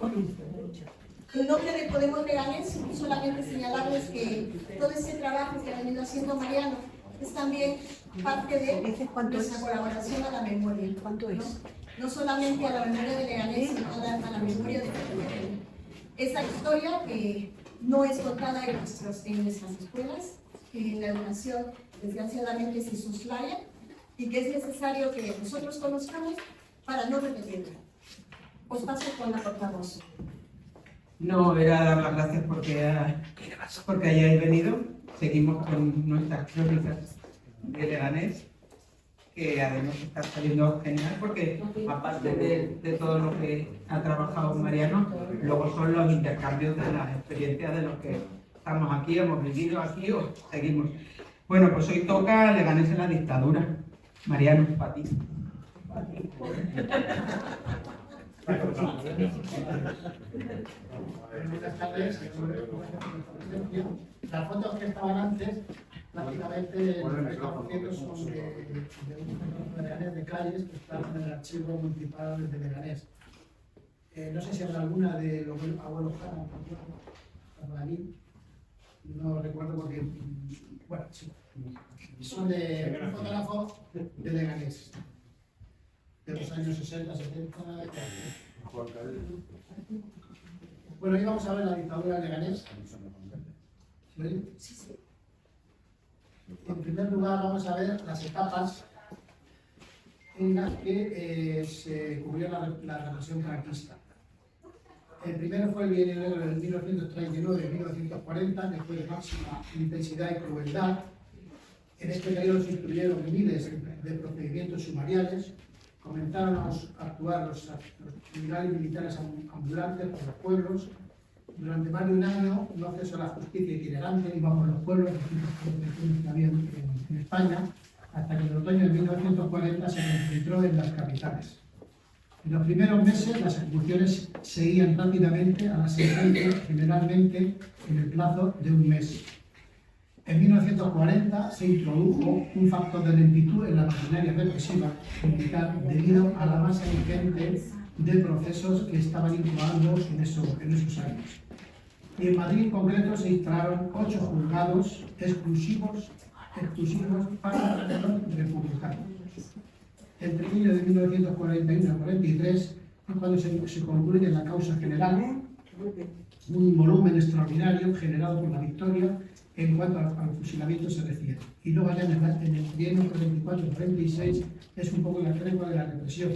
En nombre de Podemos Leganés, solamente señalarles que todo ese trabajo que ha venido haciendo Mariano es también parte de nuestra colaboración a la memoria. ¿Cuánto es? No solamente a la memoria de Leganés, sino a la memoria de esa historia que no es contada en nuestras escuelas, que en la educación desgraciadamente se soslaya y que es necesario que nosotros conozcamos para no repetirla. Os paso con la portavoz. No, era dar las gracias porque hayáis venido. Seguimos con nuestras crónicas de Leganés, que además está saliendo genial porque aparte de todo lo que ha trabajado Mariano, luego son los intercambios de las experiencias de los que estamos aquí, hemos vivido aquí o seguimos. Bueno, pues hoy toca Leganés en la dictadura. Mariano, para ti. Buenas tardes. Las fotos que estaban antes, prácticamente el 90% son de un Leganés de calles que están en el archivo municipal de Leganés. No sé si habrá alguna de los abuelos para mí, no recuerdo porque, bueno, sí, son de un fotógrafo de Leganés, de los años 60, 70. Bueno, hoy vamos a ver la dictadura de Leganés. ¿Sí? En primer lugar, vamos a ver las etapas en las que se cubrió la represión franquista. El primero fue el bienio negro del 1939-1940, que fue de máxima intensidad y crueldad. En este periodo se incluyeron miles de procedimientos sumariales. Comenzaron a actuar los tribunales militares ambulantes por los pueblos. Durante más de un año, un acceso a la justicia itinerante iba por los pueblos, que había en España, hasta que en el otoño de 1940 se concentró en las capitales. En los primeros meses, las ejecuciones seguían rápidamente a las sentencias, generalmente en el plazo de un mes. En 1940 se introdujo un factor de lentitud en la maquinaria represiva militar debido a la masa ingente de procesos que estaban incubando en esos años. Y en Madrid en concreto se instalaron 8 juzgados exclusivos para los republicanos. El trienio de 1941 a 43 es cuando se concluye la causa general, un volumen extraordinario generado por la victoria en cuanto al fusilamiento se refiere. Y luego ya en el trienio 44-46 es un poco la tregua de la represión.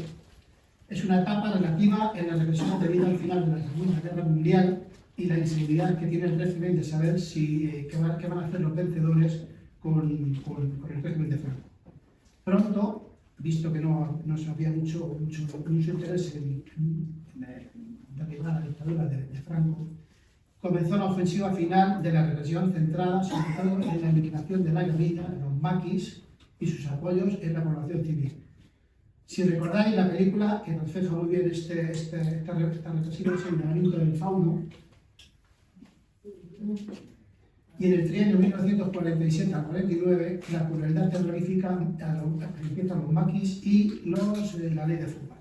Es una etapa relativa en la represión debido al final de la Segunda Guerra Mundial y la inseguridad que tiene el régimen de saber qué van a hacer los vencedores con el régimen de Franco. Pronto, visto que no se había mucho interés en derribar la dictadura de Franco, comenzó la ofensiva final de la represión centrada sobre todo en la eliminación de la guerrilla, los maquis y sus apoyos en la población civil. Si recordáis la película que refleja muy bien esta represión es el llamamiento del fauno, y en el trienio 1947 al 49 la crueldad terrorífica empiezan los maquis y la ley de fugas.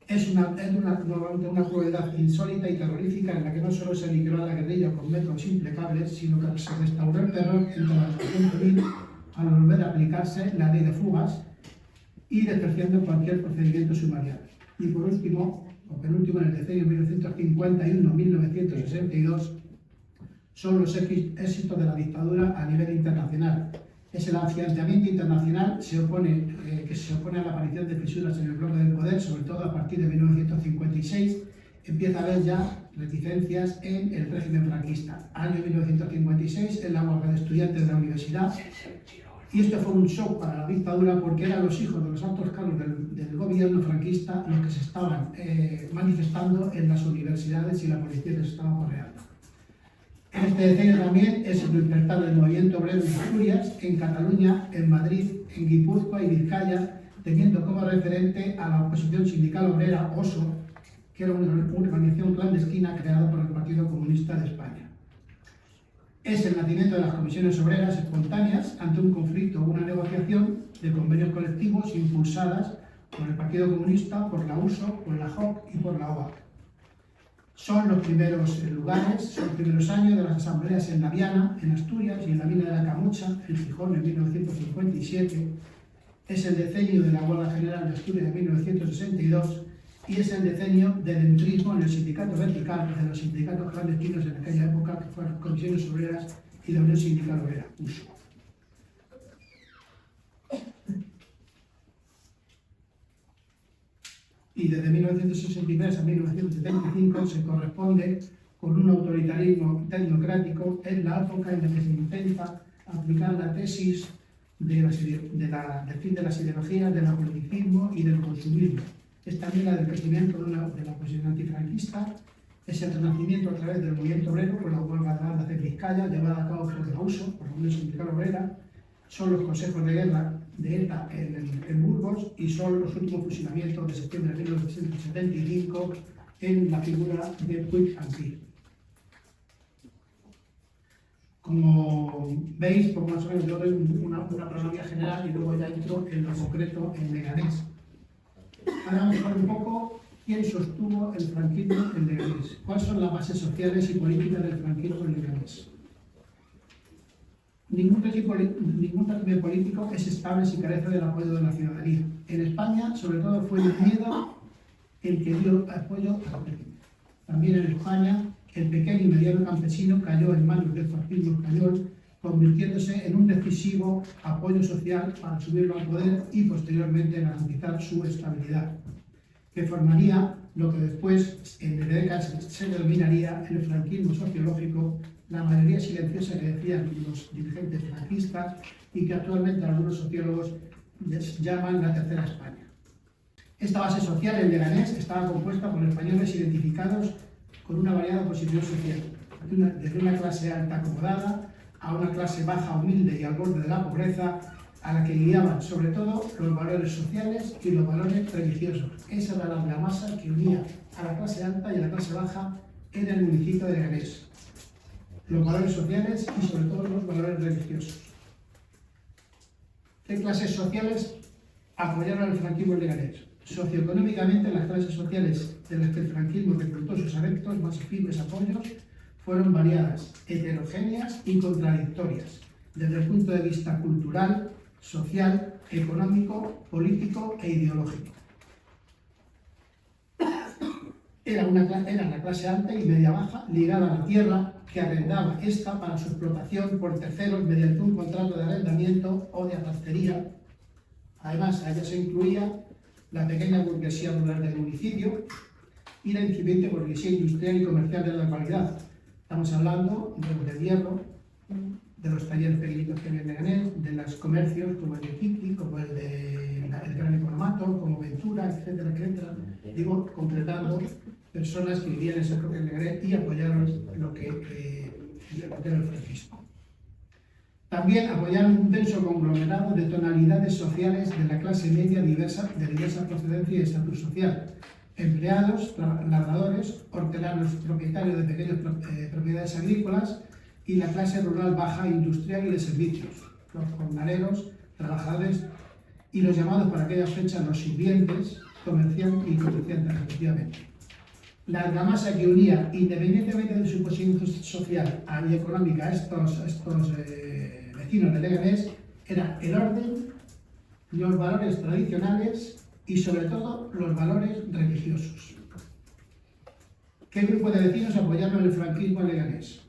Es nuevamente una crueldad insólita y terrorífica en la que no solo se aniquiló a la guerrilla con métodos implacables, sino que se restauró el terror entre la población civil al volver a aplicarse la ley de fugas y despreciando cualquier procedimiento sumarial. Y por último, o penúltimo, en el decenio 1951-1962, son los éxitos de la dictadura a nivel internacional. Es el afianzamiento internacional que se opone a la aparición de fisuras en el bloque del poder, sobre todo a partir de 1956. Empieza a haber ya reticencias en el régimen franquista. Año 1956, en la huelga de estudiantes de la universidad. Y esto fue un shock para la dictadura porque eran los hijos de los altos cargos del gobierno franquista los que se estaban manifestando en las universidades y la policía les estaba correando. En este decenio también es el despertar del movimiento obrero de Asturias, en Cataluña, en Madrid, en Guipúzcoa y Vizcaya, teniendo como referente a la oposición sindical obrera OSO, que era una organización clandestina creada por el Partido Comunista de España. Es el nacimiento de las comisiones obreras espontáneas ante un conflicto o una negociación de convenios colectivos impulsadas por el Partido Comunista, por la USO, por la JOC y por la OAC. Son los primeros lugares, son los primeros años de las asambleas en La Viana, en Asturias, y en la mina de la Camucha, en Gijón, en 1957. Es el decenio de la Huelga General de Asturias de 1962 y es el decenio del entrismo en el sindicato vertical de los sindicatos clandestinos en aquella época, que fueron Comisiones Obreras y la Unión Sindical Obrera, USO. Y desde 1963 a 1975 se corresponde con un autoritarismo tecnocrático en la época en la que se intenta aplicar la tesis del fin de las ideologías, del apoliticismo y del consumismo. Es también la del crecimiento de la oposición antifranquista, es el renacimiento a través del movimiento obrero, con la huelga de Banda de Vizcaya, llevada a cabo por la USO, por la Unión Sindical Obrera, son los consejos de guerra de ETA en Burgos y son los últimos fusilamientos de septiembre de 1975 en la figura de Puig Antí. Como veis, por más o menos yo doy una cronología general y luego ya entro en lo concreto en Leganés. Ahora vamos a ver un poco quién sostuvo el franquismo en Leganés, cuáles son las bases sociales y políticas del franquismo en Leganés. Ningún régimen político es estable si carece del apoyo de la ciudadanía. En España, sobre todo, fue el miedo el que dio apoyo al régimen. También en España, el pequeño y mediano campesino cayó en manos del fascismo español, convirtiéndose en un decisivo apoyo social para subirlo al poder y posteriormente garantizar su estabilidad, que formaría lo que después, en décadas, se denominaría el franquismo sociológico, la mayoría silenciosa que decían los dirigentes franquistas y que actualmente algunos sociólogos les llaman la Tercera España. Esta base social en Leganés estaba compuesta por españoles identificados con una variada posición social, desde una clase alta acomodada a una clase baja, humilde y al borde de la pobreza, a la que guiaban sobre todo los valores sociales y los valores religiosos. Esa era la masa que unía a la clase alta y a la clase baja en el municipio de Leganés. Los valores sociales y sobre todo los valores religiosos. ¿Qué clases sociales apoyaron el franquismo en Leganés? Socioeconómicamente, las clases sociales de las que el franquismo reclutó sus adeptos más firmes apoyos fueron variadas, heterogéneas y contradictorias, desde el punto de vista cultural, social, económico, político e ideológico. Era la clase alta y media baja ligada a la tierra que arrendaba esta para su explotación por terceros mediante un contrato de arrendamiento o de arrastería. Además, a ella se incluía la pequeña burguesía rural del municipio y la incipiente burguesía industrial y comercial de la localidad. Estamos hablando de los de hierro, de los talleres pequeñitos que había en Leganés, de los comercios como el de Kiki, como el de el Gran Economato, como Ventura, etcétera, etcétera. Digo, concretando personas que vivían en ese propio Leganés y apoyaron lo que era el franquismo. También apoyaron un denso conglomerado de tonalidades sociales de la clase media de diversa procedencia y estatus social. Empleados, labradores, hortelanos, propietarios de pequeñas propiedades agrícolas y la clase rural baja, industrial y de servicios, los jornaleros, trabajadores y los llamados para aquellas fechas los sirvientes, comerciantes y comerciantes respectivamente. La argamasa que unía, independientemente de su posición social y económica, a estos vecinos de Leganés, era el orden, los valores tradicionales y sobre todo los valores religiosos. ¿Qué grupo de vecinos apoyaron el franquismo en Leganés?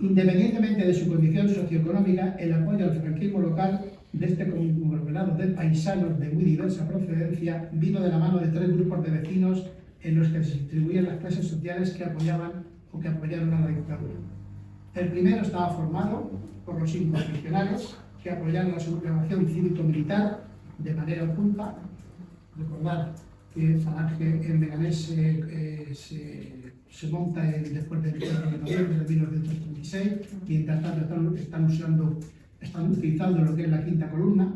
Independientemente de su condición socioeconómica, el apoyo al franquismo local de este conglomerado de paisanos de muy diversa procedencia vino de la mano de tres grupos de vecinos en los que se distribuían las clases sociales que apoyaban o que apoyaron a la dictadura. El primero estaba formado por los inconstitucionales que apoyaron la sublevación cívico-militar de manera oculta. Recordar que Falange en Leganés se monta después del 4 de noviembre de 1936 y en tanto están utilizando lo que es la quinta columna.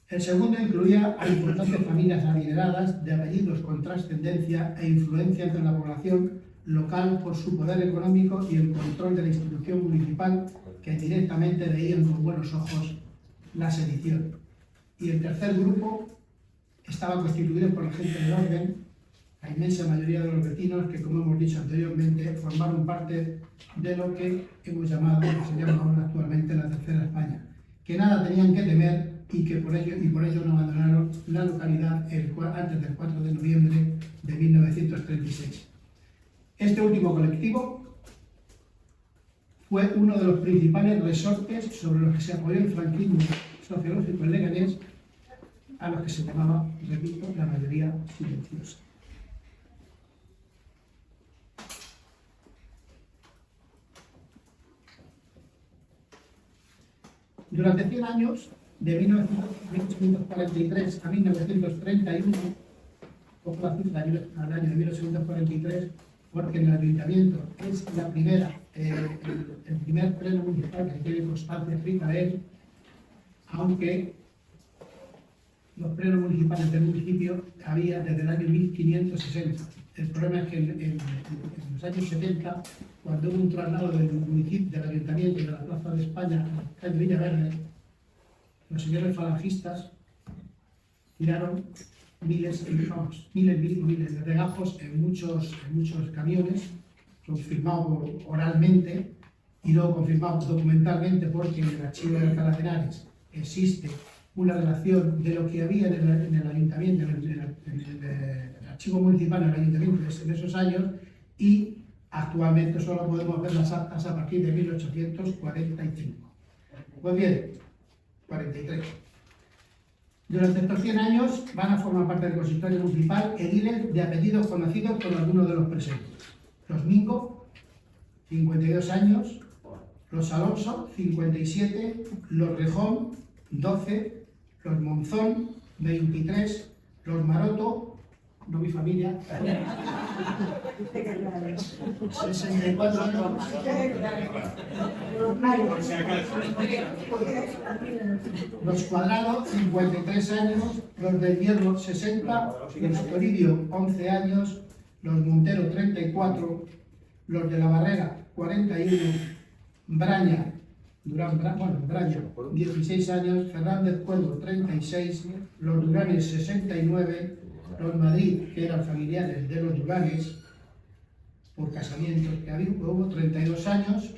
El segundo incluía a importantes familias adineradas de apellidos con trascendencia e influencia entre la población local por su poder económico y el control de la institución municipal que directamente veían con buenos ojos la sedición. Y el tercer grupo estaba constituido por la gente del orden, la inmensa mayoría de los vecinos que, como hemos dicho anteriormente, formaron parte de lo que hemos llamado, que se llama ahora actualmente la Tercera España, que nada tenían que temer y que por ello no abandonaron la localidad antes del 4 de noviembre de 1936. Este último colectivo fue uno de los principales resortes sobre los que se apoyó el franquismo sociológico en Leganés, a los que se llamaba, repito, la mayoría silenciosa. Durante 100 años, de 1843 a 1931, poco la cifra al año de 1843, porque en el ayuntamiento es el primer pleno municipal que tiene constancia escrita de él, aunque los plenos municipales del municipio había desde el año 1560. El problema es que en los años 70, cuando hubo un traslado del municipio, del ayuntamiento de la Plaza de España a la calle Villaverde, los señores falangistas tiraron miles y miles de regajos en muchos camiones, confirmado oralmente y luego confirmado documentalmente, porque en el archivo de Alcalá de Henares existe una relación de lo que había en el ayuntamiento, en el archivo municipal del ayuntamiento de esos años, y actualmente solo podemos ver las actas a partir de 1845. Pues bien, 43. Durante estos 100 años van a formar parte del consistorio municipal ediles de apellidos conocidos por algunos de los presentes. Los Mingo, 52 años, los Alonso, 57, los Rejón, 12, los Monzón, 23, los Maroto, no mi familia, 64 años, los Cuadrado, 53 años, los del Hierro, 60, los Toribio, 11 años, los Montero, 34, los de la Barrera, 41, Braña, Braña, 16 años, Fernández Cuervo, 36, los Duranes, 69, los Madrid, que eran familiares de los Duranes, por casamientos que hubo, 32 años,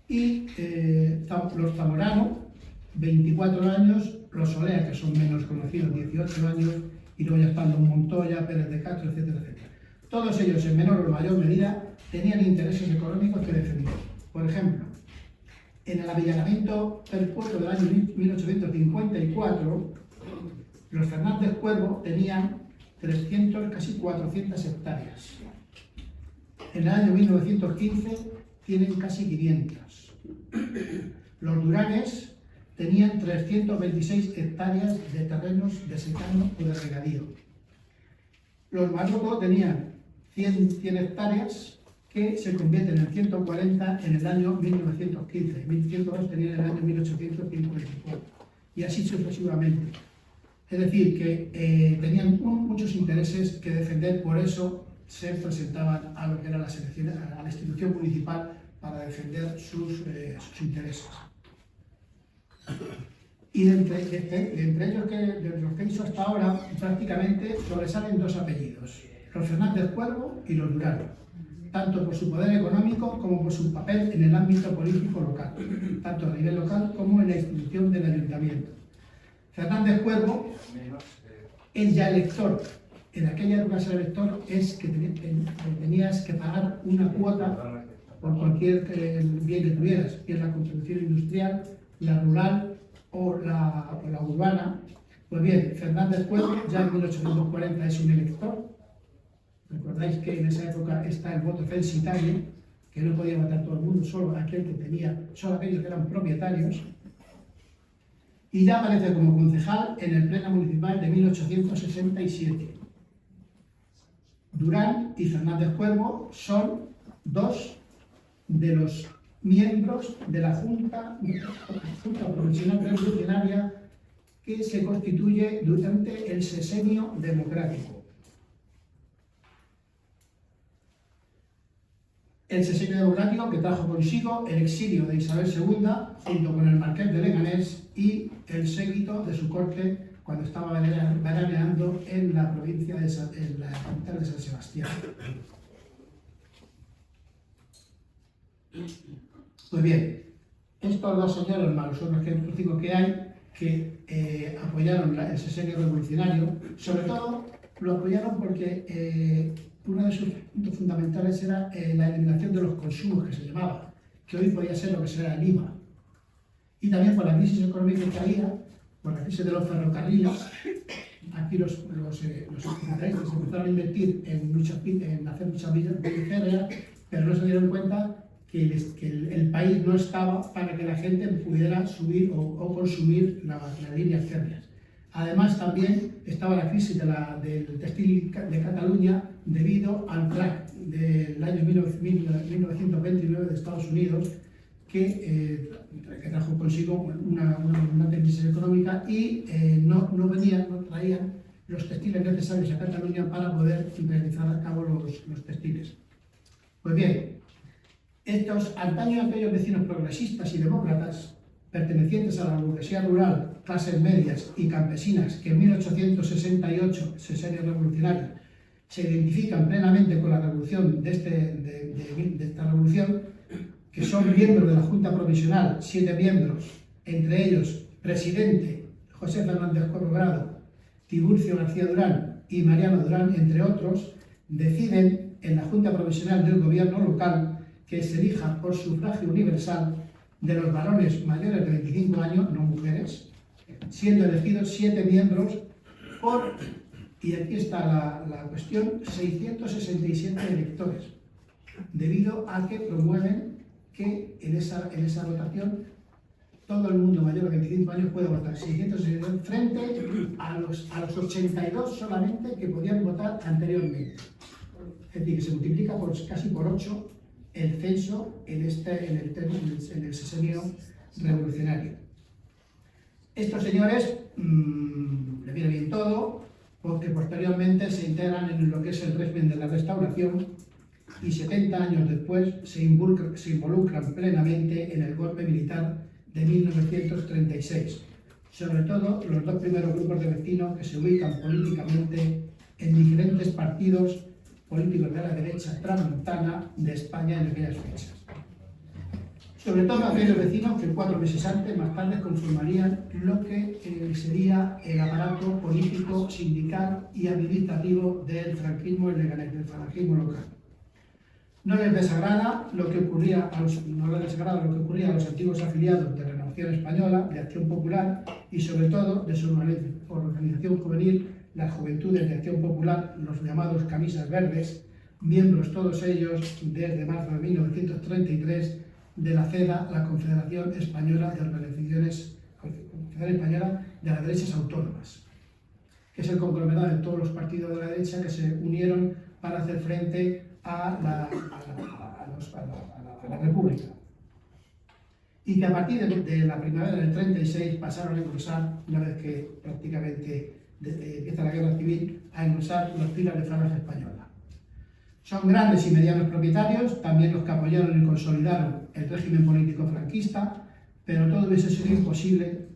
y los Zamorano, 24 años, los Solea, que son menos conocidos, 18 años, y luego ya están los Montoya, Pérez de Castro, etcétera, etcétera. Todos ellos, en menor o mayor medida, tenían intereses económicos que defender. Por ejemplo, en el avillanamiento del puerto del año 1854, los Fernández Cuervo tenían 300, casi 400 hectáreas. En el año 1915 tienen casi 500. Los Duranes tenían 326 hectáreas de terrenos de secano o de regadío. Los Maroto tenían 100 hectáreas que se convierten en 140 en el año 1915. 1102 tenían en el año 1854. Y así sucesivamente. Es decir, que tenían muchos intereses que defender, por eso se presentaban a lo que era las elecciones, a la institución municipal, para defender sus intereses. Y de entre ellos, de los que he dicho hasta ahora, prácticamente sobresalen dos apellidos, los Fernández Cuervo y los Durán, tanto por su poder económico como por su papel en el ámbito político local, tanto a nivel local como en la institución del ayuntamiento. Fernández Cuervo es ya elector. En aquella época ser elector es que tenías que pagar una cuota por cualquier bien que tuvieras, bien la contribución industrial, la rural o la urbana. Pues bien, Fernández Cuervo ya en 1840 es un elector. Recordáis que en esa época está el voto censitario, que no podía votar todo el mundo, solo aquellos que eran propietarios. Y ya aparece como concejal en el Pleno Municipal de 1867. Durán y Fernández Cuervo son dos de los miembros de la Junta Provisional Revolucionaria que se constituye durante el Sexenio Democrático. El Sexenio Democrático que trajo consigo el exilio de Isabel II junto con el Marqués de Leganés y el séquito de su corte cuando estaba veraneando en la provincia en la capital de San Sebastián. Pues bien, estos dos señores, más son los cinco que hay, que apoyaron el sexenio revolucionario. Sobre todo lo apoyaron porque uno de sus puntos fundamentales era la eliminación de los consumos, que se llamaba, que hoy podía ser lo que será el IVA. Y también por la crisis económica que había, por la crisis de los ferrocarriles, aquí los capitalistas empezaron a invertir en hacer muchas vías férreas, pero no se dieron cuenta que el país no estaba para que la gente pudiera subir o consumir las líneas férreas. Además, también estaba la crisis del textil de Cataluña debido al crack del año 1929 de Estados Unidos, que trajo consigo una crisis económica y no traían los textiles necesarios a Cataluña para poder realizar a cabo los textiles. Pues bien, estos antaño aquellos vecinos progresistas y demócratas, pertenecientes a la burguesía rural, clases medias y campesinas, que en 1868, sexenio revolucionario, se identifican plenamente con la revolución de esta revolución, que son miembros de la Junta Provisional, 7 miembros, entre ellos presidente José Fernández Corrogrado, Tiburcio García Durán y Mariano Durán, entre otros, deciden en la Junta Provisional del Gobierno local que se elija por sufragio universal de los varones mayores de 25 años, no mujeres, siendo elegidos 7 miembros por, y aquí está la cuestión, 667 electores, debido a que promueven que en esa votación todo el mundo mayor de 25 años puede votar, 667 frente a los 82 solamente que podían votar anteriormente. Es decir, que se multiplica casi por 8 el censo en el sexenio revolucionario. Estos señores le viene bien todo, porque posteriormente se integran en lo que es el régimen de la Restauración y 70 años después se involucran plenamente en el golpe militar de 1936. Sobre todo los dos primeros grupos de vecinos que se ubican políticamente en diferentes partidos políticos de la derecha tramontana de España en aquellas fechas. Sobre todo aquellos vecinos que 4 meses antes, más tarde, conformarían lo que sería el aparato político, sindical y administrativo del franquismo en Leganés, del falangismo local. No les desagrada lo que ocurría a los antiguos afiliados de Renovación Española, de Acción Popular y sobre todo de su organización juvenil, las Juventudes de Acción Popular, los llamados Camisas Verdes, miembros todos ellos desde marzo de 1933 de la CEDA, la Confederación Española de Organizaciones Española de las Derechas Autónomas, que es el conglomerado de todos los partidos de la derecha que se unieron para hacer frente a la República. Y que a partir de la primavera del 36 pasaron a engrosar, una vez que prácticamente empieza la guerra civil, a engrosar las filas de Falange Española. Son grandes y medianos propietarios, también los que apoyaron y consolidaron el régimen político franquista, pero todo hubiese sido imposible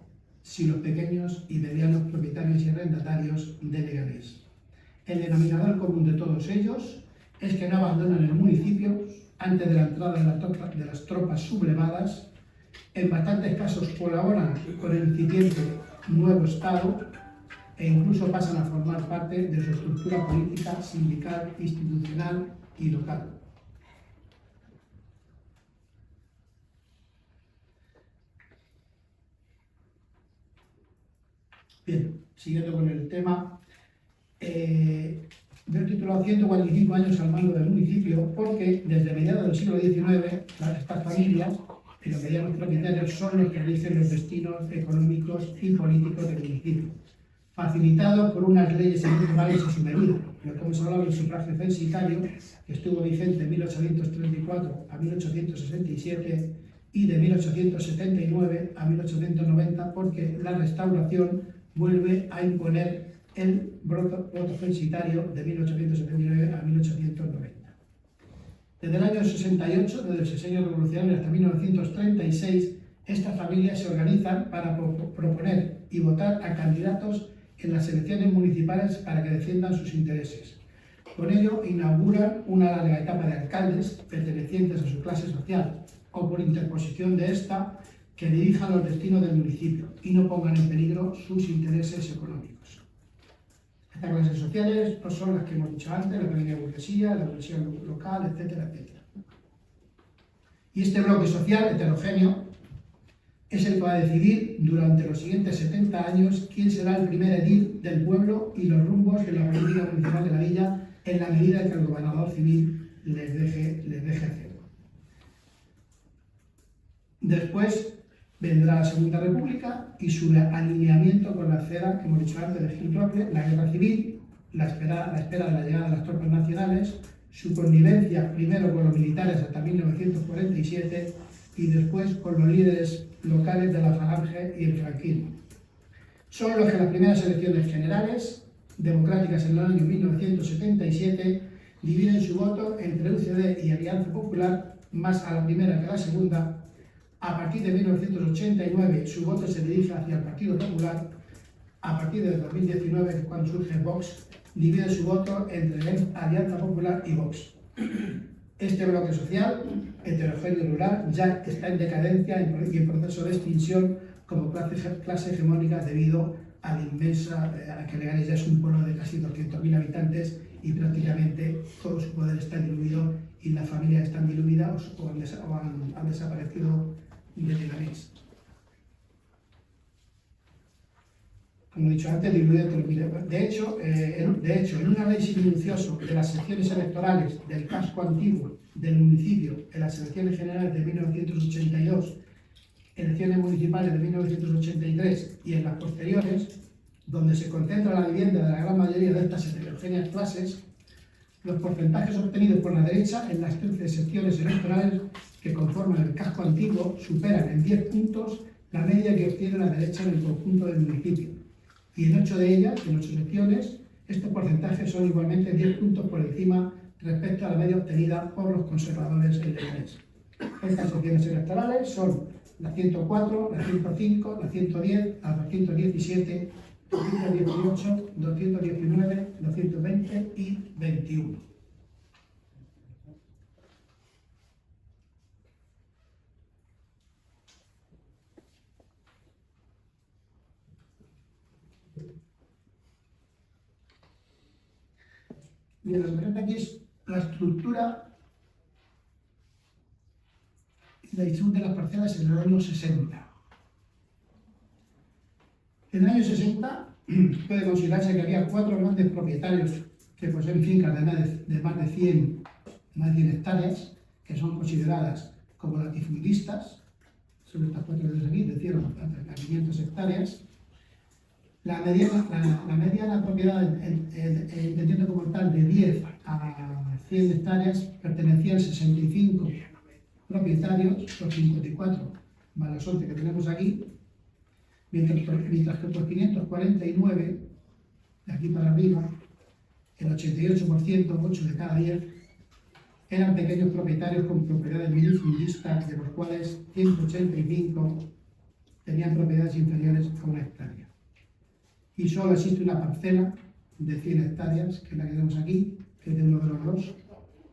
si los pequeños y medianos propietarios y arrendatarios de Leganés. El denominador común de todos ellos es que no abandonan el municipio antes de la entrada de las tropas sublevadas, en bastantes casos colaboran con el incipiente nuevo Estado e incluso pasan a formar parte de su estructura política, sindical, institucional y local. Bien, siguiendo con el tema, yo he titulado 145 años al mando del municipio porque desde mediados del siglo XIX estas familias y los medianos propietarios son los que rigen los destinos económicos y políticos del municipio, facilitado por unas leyes electorales a su medida. Lo que hemos hablado del sufragio censitario, que estuvo vigente de 1834 a 1867 y de 1879 a 1890, porque la Restauración vuelve a imponer el voto censitario de 1879 a 1890. Desde el año 68, desde el sexenio revolucionario hasta 1936, estas familias se organizan para proponer y votar a candidatos en las elecciones municipales para que defiendan sus intereses. Con ello inauguran una larga etapa de alcaldes pertenecientes a su clase social o por interposición de esta que dirijan los destinos del municipio y no pongan en peligro sus intereses económicos. Estas clases sociales no son las que hemos dicho antes, la pequeña burguesía, la burguesía local, etcétera, etcétera. Y este bloque social heterogéneo es el que va a decidir durante los siguientes 70 años quién será el primer edil del pueblo y los rumbos de la política municipal de la villa en la medida que el gobernador civil les deje hacerlo. Después vendrá la Segunda República y su alineamiento con la esfera que hemos dicho antes de Gil Roble, la guerra civil, la espera de la llegada de las tropas nacionales, su connivencia primero con los militares hasta 1947 y después con los líderes locales de la Falange y el franquismo. Son los que las primeras elecciones generales democráticas en el año 1977 dividen su voto entre UCD y Alianza Popular, más a la primera que a la segunda. A partir de 1989 su voto se dirige hacia el Partido Popular. A partir de 2019, que es cuando surge Vox, divide su voto entre Alianza Popular y Vox. Este bloque social, heterogéneo y rural, ya está en decadencia y en proceso de extinción como clase hegemónica debido a la inmensa, a que Leganés ya es un pueblo de casi 200.000 habitantes y prácticamente todo su poder está diluido y las familias están diluidas o han desaparecido de Leganés. Como he dicho antes, diluido entre de hecho, en un análisis minucioso de las secciones electorales del casco antiguo del municipio en las elecciones generales de 1982, elecciones municipales de 1983 y en las posteriores, donde se concentra la vivienda de la gran mayoría de estas heterogéneas clases, los porcentajes obtenidos por la derecha en las 13 secciones electorales que conforman el casco antiguo superan en 10 puntos la media que obtiene la derecha en el conjunto del municipio. Y en 8 de ellas, en 8 secciones, estos porcentajes son igualmente 10 puntos por encima respecto a la media obtenida por los conservadores en Leganés. Estas secciones electorales son la 104, la 105, la 110, la 217, 218, 219, 220 y 21. Y lo importante aquí es la estructura y la distribución de las parcelas en el año 60. En el año 60 puede considerarse que había 4 grandes propietarios que poseen fincas de más de 100 hectáreas, que son consideradas como latifundistas, son estas 4 de aquí, de 100 a 500 hectáreas. La mediana propiedad, entendiendo como tal, de 10 a 100 hectáreas, pertenecían 65 propietarios, los 54 más los 11 que tenemos aquí, mientras que por 549, de aquí para arriba, el 88%, 8 de cada 10, eran pequeños propietarios con propiedades minifundistas, de los cuales 185 tenían propiedades inferiores a 1 hectárea. Y solo existe una parcela de 100 hectáreas, que es la que tenemos aquí, que es de uno de los dos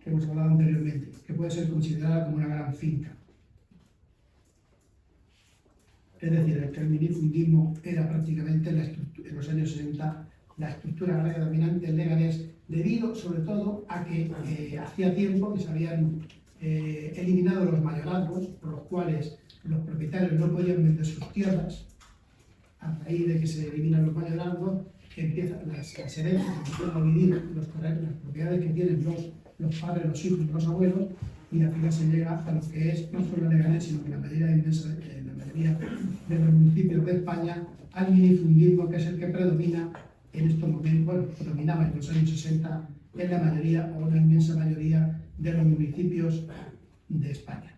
que hemos hablado anteriormente, que puede ser considerada como una gran finca. Es decir, el minifundismo era prácticamente en los años 60 la estructura agraria dominante en Leganés, debido sobre todo a que hacía tiempo que se habían eliminado los mayorazgos, por los cuales los propietarios no podían vender sus tierras. A raíz de que se eliminan los mayorazgos, que empiezan las herencias, empiezan a dividir las propiedades que tienen los padres, los hijos y los abuelos, y al final se llega a lo que es no solo Leganés, sino que la mayoría de los municipios de España, al minifundismo, que es el que predomina en estos momentos, bueno, predominaba en los años 60 en la mayoría o una inmensa mayoría de los municipios de España.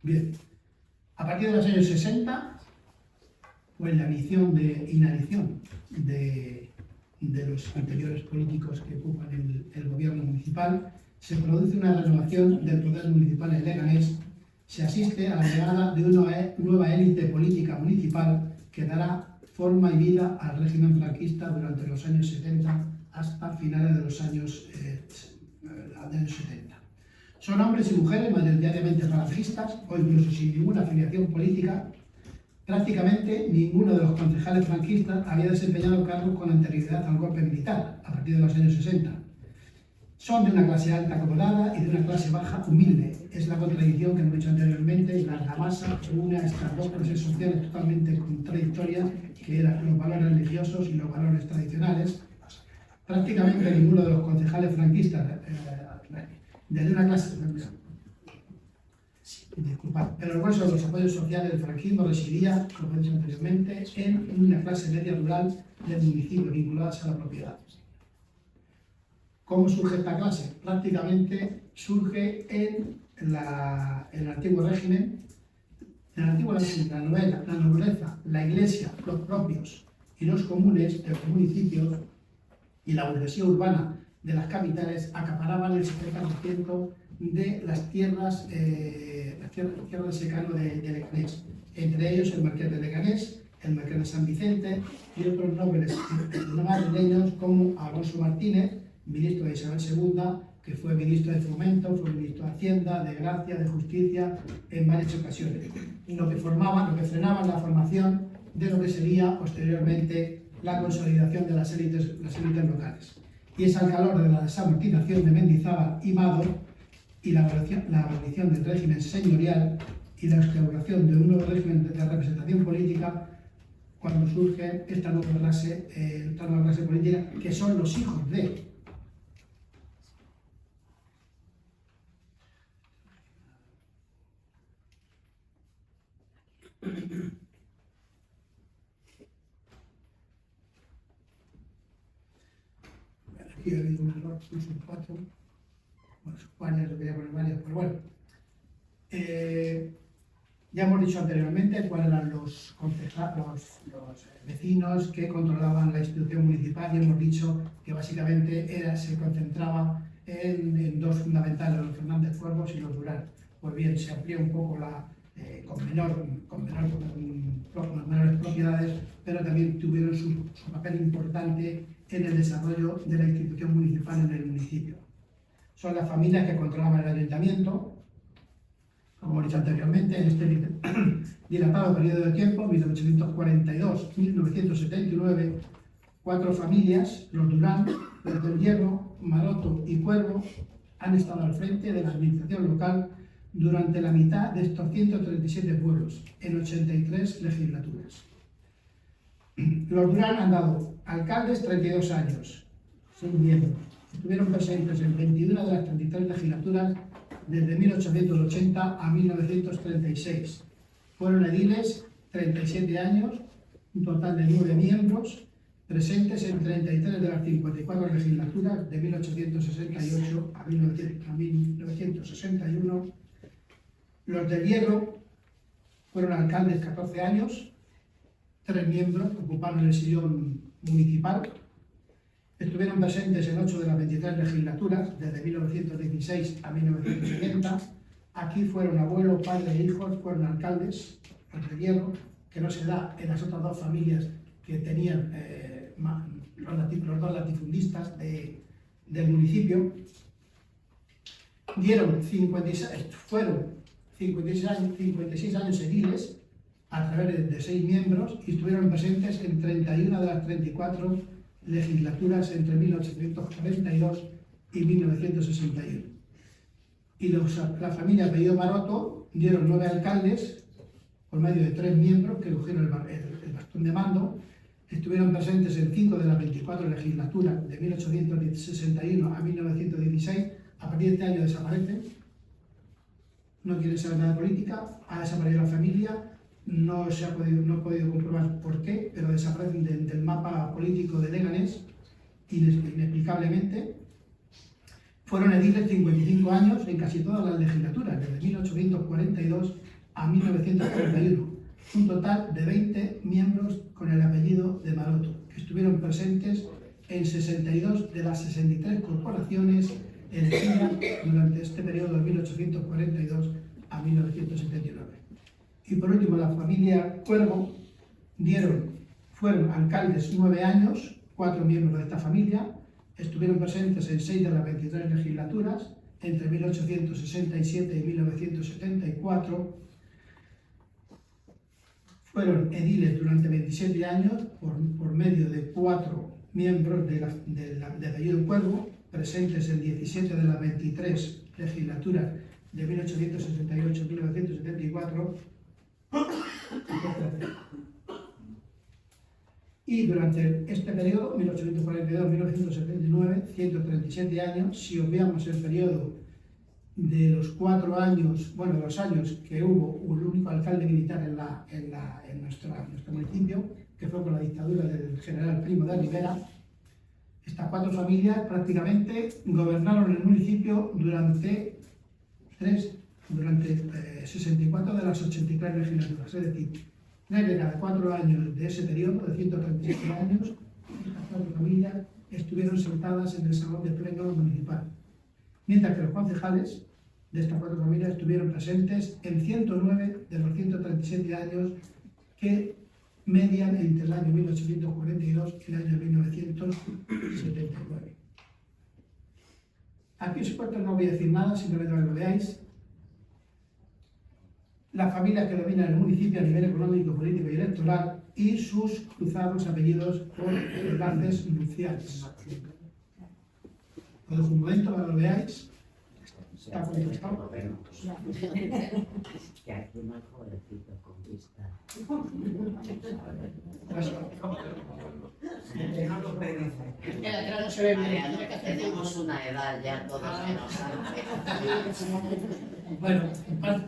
Bien, a partir de los años 60, pues la inanición de de los anteriores políticos que ocupan el gobierno municipal, se produce una renovación del poder municipal en Leganés, se asiste a la llegada de una nueva élite política municipal que dará forma y vida al régimen franquista durante los años 70 hasta finales de los años 70. Son hombres y mujeres mayoritariamente falangistas o incluso sin ninguna afiliación política. Prácticamente ninguno de los concejales franquistas había desempeñado cargos con anterioridad al golpe militar, a partir de los años 60. Son de una clase alta acomodada y de una clase baja humilde. Es la contradicción que hemos dicho anteriormente, la argamasa que une a estas dos clases sociales totalmente contradictorias, que eran los valores religiosos y los valores tradicionales. Prácticamente ninguno de los concejales franquistas de una clase... Disculpad, pero el grueso de los apoyos sociales del franquismo residía, como he dicho anteriormente, en una clase media rural del municipio, vinculadas a la propiedad. ¿Cómo surge esta clase? Prácticamente surge en el antiguo régimen, la novela, la nobleza, la iglesia, los propios y los comunes de los municipios y la burguesía urbana de las capitales acaparaban el 70% de las tierras del secano de Leganés, entre ellos el marqués de Leganés, el marqués de San Vicente y otros nobles madrileños como Alonso Martínez, ministro de Isabel II, que fue ministro de Fomento, fue ministro de Hacienda, de Gracia, de Justicia, en varias ocasiones, lo que frenaba la formación de lo que sería posteriormente la consolidación de las élites locales. Y es al calor de la desamortización de Mendizábal y Mado y la abolición del régimen señorial y la instauración de un nuevo régimen de representación política cuando surge esta nueva clase política, que son los hijos de... Aquí ha habido un error, puse un 4. Bueno, sus varias, debería poner varias, pero bueno. Ya hemos dicho anteriormente cuáles eran los vecinos que controlaban la institución municipal y hemos dicho que básicamente se concentraba en dos fundamentales, los Fernández Cuervos y los Durán. Pues bien, se amplió un poco con menores propiedades, pero también tuvieron su papel importante en el desarrollo de la institución municipal en el municipio. Son las familias que controlaban el ayuntamiento, como he dicho anteriormente, en este dilatado periodo de tiempo, 1842-1979, 4 familias, los Durán, los del Hierro, Maroto y Cuervo, han estado al frente de la administración local durante la mitad de estos 137 pueblos, en 83 legislaturas. Los Durán han dado alcaldes 32 años, sin miembros. Estuvieron presentes en 21 de las 33 legislaturas desde 1880 a 1936. Fueron ediles 37 años, un total de 9 miembros, presentes en 33 de las 54 legislaturas de 1868 a 1961. Los del Hierro fueron alcaldes 14 años, 3 miembros ocuparon el sillón municipal. Estuvieron presentes en 8 de las 23 legislaturas, desde 1916 a 1970. Aquí fueron abuelos, padres e hijos, fueron alcaldes, los de Hierro, que no se da en las otras dos familias que tenían los dos latifundistas del municipio. Fueron 56 años ediles a través de 6 miembros y estuvieron presentes en 31 de las 34 legislaturas entre 1842 y 1961. Y la familia apellido Maroto dieron 9 alcaldes por medio de 3 miembros que cogieron el bastón de mando. Estuvieron presentes en 5 de las 24 legislaturas de 1861 a 1916. A partir de este año desaparecen. No quieren saber nada de política. Ha desaparecido la familia. No he podido comprobar por qué, pero desaparecen del mapa político de Leganés inexplicablemente. Fueron ediles 55 años en casi todas las legislaturas, desde 1842 a 1941. Un total de 20 miembros con el apellido de Maroto, que estuvieron presentes en 62 de las 63 corporaciones elegidas durante este periodo de 1842 a 1979. Y por último, la familia Cuervo fueron alcaldes 9 años, 4 miembros de esta familia, estuvieron presentes en 6 de las 23 legislaturas, entre 1867 y 1974, fueron ediles durante 27 años por medio de 4 miembros de apellido Cuervo, presentes en 17 de las 23 legislaturas de 1868 a 1974, y durante este periodo, 1842-1979, 137 años, si obviamos el periodo de los 4 años, bueno, los años que hubo un único alcalde militar en nuestro municipio, que fue con la dictadura del general Primo de Rivera, estas 4 familias prácticamente gobernaron el municipio durante 64 de las 83 legislaturas, es decir, 3 de cada 4 años de ese periodo, de 137 años, estas 4 familias estuvieron sentadas en el salón de pleno municipal, mientras que los concejales de estas 4 familias estuvieron presentes en 109 de los 137 años que median entre el año 1842 y el año 1979. Aquí os cuento, no voy a decir nada, simplemente para que lo veáis. Las familias que dominan el municipio a nivel económico, político y electoral y sus cruzados apellidos por enlaces nupciales. Os dejo un momento para que lo veáis. Está contrastado. Que aquí más jovencito con vista. No se ve bien. Tenemos una edad ya todos menos. Bueno,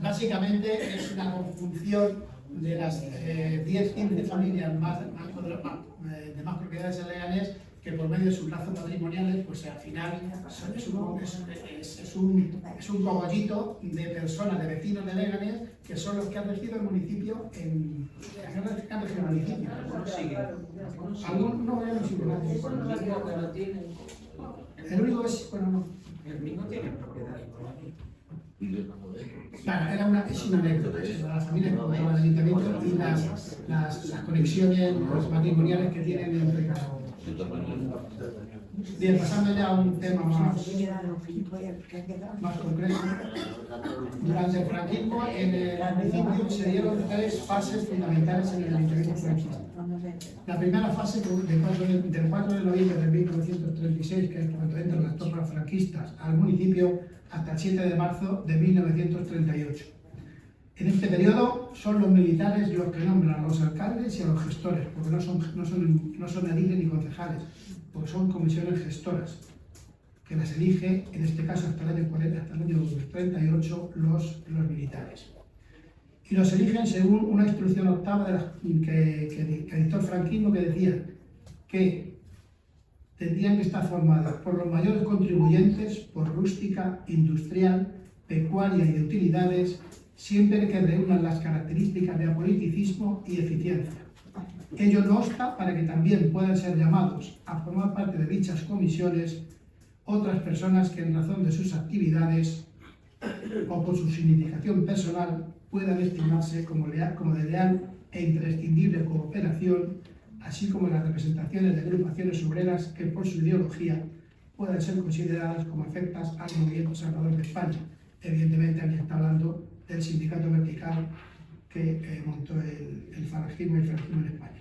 básicamente es una conjunción de las 10-15 familias de más propiedades en Leganés, que por medio de sus lazos patrimoniales, pues al final es un cogollito de personas, de vecinos de Leganés, que son los que han regido el municipio Algunos no vayan a nadie. El único que es, bueno, no. El mismo tiene propiedad. Claro, es una anécdota, la familia que compraba el ayuntamiento y las conexiones matrimoniales que tienen entre cada uno. Bien, pasando ya a un tema más concreto. Durante el franquismo, en el municipio se dieron 3 fases fundamentales en el ayuntamiento franquista. La primera fase, del 4 de noviembre de 1936, que es cuando entran las tropas franquistas al municipio, hasta el 7 de marzo de 1938. En este periodo son los militares los que nombran a los alcaldes y a los gestores, porque no son ediles ni concejales, porque son comisiones gestoras, que las elige, en este caso hasta el año 38, los militares. Y los eligen según una instrucción octava que dictó el franquismo, que decía que tendrían que estar formadas por los mayores contribuyentes, por rústica, industrial, pecuaria y de utilidades, siempre que reúnan las características de apoliticismo y eficiencia. Ello no obsta para que también puedan ser llamados a formar parte de dichas comisiones otras personas que en razón de sus actividades o por su significación personal puedan estimarse como de leal e imprescindible cooperación, así como las representaciones de agrupaciones obreras que por su ideología puedan ser consideradas como afectas al movimiento Salvador de España. Evidentemente aquí está hablando del sindicato vertical que montó el falangismo y el franquismo en España.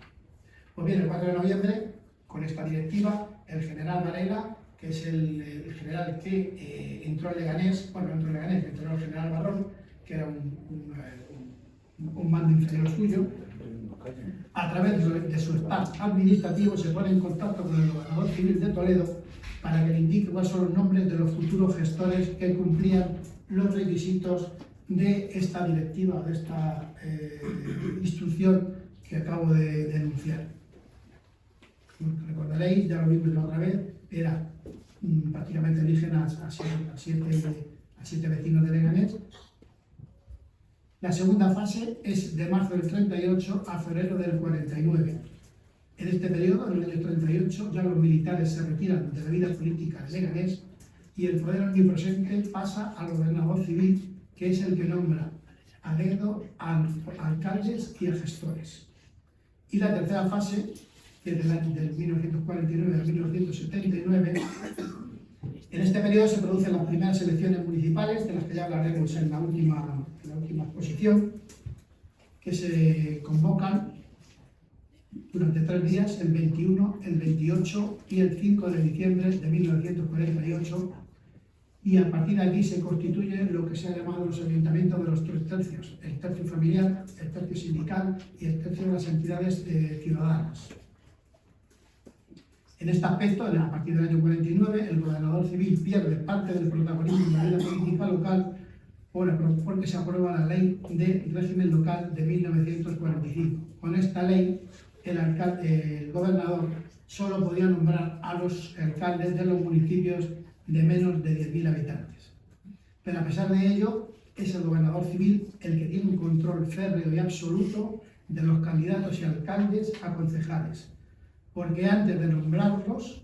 Pues bien, el 4 de noviembre, con esta directiva, el general Varela, que es el general que entró en Leganés, bueno, no entró en Leganés, entró el general Barrón, que era un mando inferior suyo, a través de su staff administrativo se pone en contacto con el gobernador civil de Toledo para que le indique cuáles son los nombres de los futuros gestores que cumplían los requisitos de esta directiva, de esta instrucción que acabo de denunciar. Recordaréis, ya lo vimos la otra vez, era prácticamente eligen a 7 vecinos de Leganés. La segunda fase es de marzo del 38 a febrero del 49. En este periodo, en el año 38, ya los militares se retiran de la vida política de Leganés y el poder omnipresente pasa al gobernador civil, que es el que nombra a dedo a alcaldes y a gestores. Y la tercera fase, que es del 1949 al 1979, en este periodo se producen las primeras elecciones municipales, de las que ya hablaremos en la última exposición, que se convocan durante 3 días, el 21, el 28 y el 5 de diciembre de 1948, y a partir de aquí se constituye lo que se ha llamado los ayuntamientos de los 3 tercios, el tercio familiar, el tercio sindical y el tercio de las entidades ciudadanas. En este aspecto, a partir del año 49, el gobernador civil pierde parte del protagonismo en la vida política local porque se aprueba la ley de régimen local de 1945. Con esta ley, el gobernador solo podía nombrar a los alcaldes de los municipios de menos de 10.000 habitantes. Pero a pesar de ello, es el gobernador civil el que tiene un control férreo y absoluto de los candidatos y alcaldes a concejales, porque antes de nombrarlos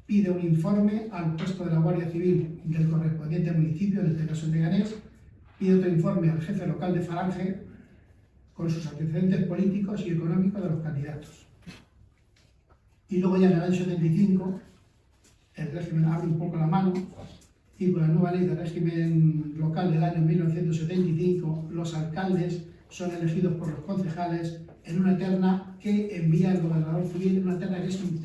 pide un informe al puesto de la Guardia Civil del correspondiente municipio, en este caso en Leganés, pide otro informe al jefe local de Falange con sus antecedentes políticos y económicos de los candidatos. Y luego ya en el año 75 el régimen abre un poco la mano y con la nueva ley de régimen local del año 1975 los alcaldes son elegidos por los concejales en una terna que envía el gobernador civil, una terna que son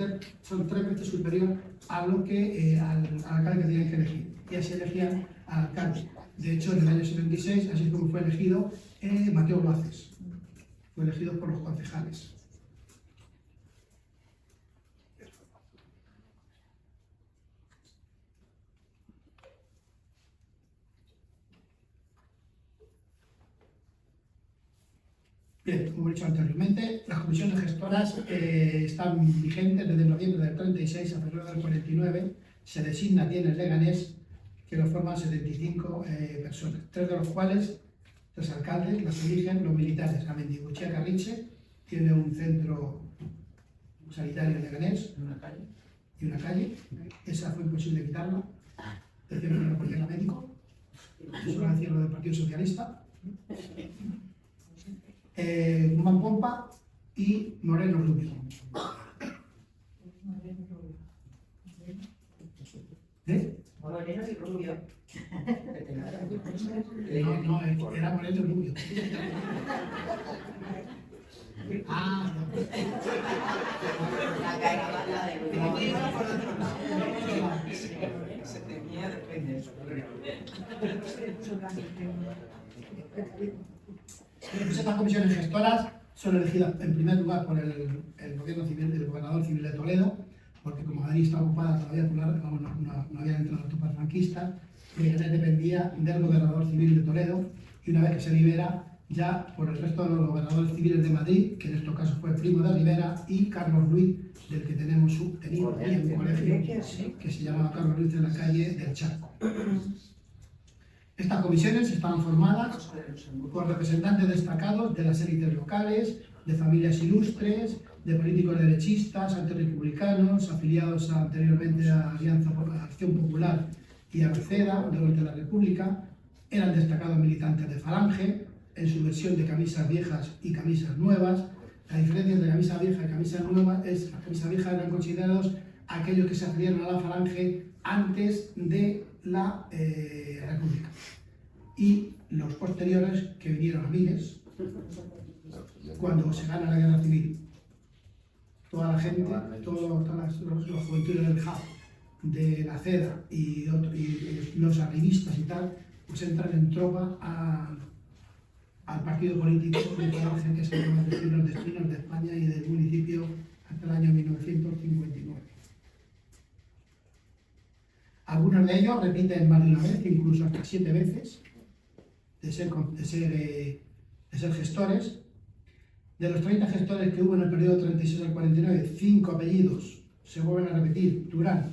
3 veces superior a lo que al alcalde que tenían que elegir. Y así elegían al alcalde. De hecho, en el año 76, así como fue elegido Mateo Luaces, fue elegido por los concejales. Bien, como he dicho anteriormente, las comisiones gestoras están vigentes desde noviembre del 36 a febrero del 49. Se designa aquí en el Leganés, que lo forman 75 personas, 3 de los cuales, los alcaldes, las eligen los militares. La Mendiguchea Carriche tiene un centro sanitario en Leganés y una calle. Esa fue imposible quitarla, decían que no porque era médico. Eso lo decía lo del Partido Socialista. Guzmán Pompa y Moreno Rubio. Moreno y rubio. No, era Moreno y Rubio. Ah, no. La caravana de rubio. Se temía depende. Pues estas comisiones gestoras son elegidas en primer lugar por el gobierno civil, el gobernador civil de Toledo, porque como Madrid está ocupada todavía por no habían entrado las tropas franquistas, Leganés dependía del gobernador civil de Toledo, y una vez que se libera, ya por el resto de los gobernadores civiles de Madrid, que en este caso fue Primo de Rivera y Carlos Ruiz, del que tenía un colegio que se llamaba Carlos Ruiz en la calle del Charco. Estas comisiones estaban formadas por representantes destacados de las élites locales, de familias ilustres, de políticos derechistas, antirrepublicanos, afiliados anteriormente a Alianza por la Acción Popular y a Receda, de la República. Eran destacados militantes de Falange, en su versión de camisas viejas y camisas nuevas. La diferencia entre camisa vieja y camisa nueva es que las camisas viejas eran considerados aquellos que se afiliaron a la Falange antes de la República. Y los posteriores que vinieron a miles cuando se gana la guerra civil. Toda la gente, todas las juventudes del JAP, de la CEDA y los arribistas y tal, pues entran en tropa al partido político de Falange, que se llama Los Destinos de España y del municipio hasta el año 1959. Algunos de ellos repiten más de una vez, incluso hasta 7 veces, de ser gestores. De los 30 gestores que hubo en el periodo 36 al 49, 5 apellidos se vuelven a repetir: Durán,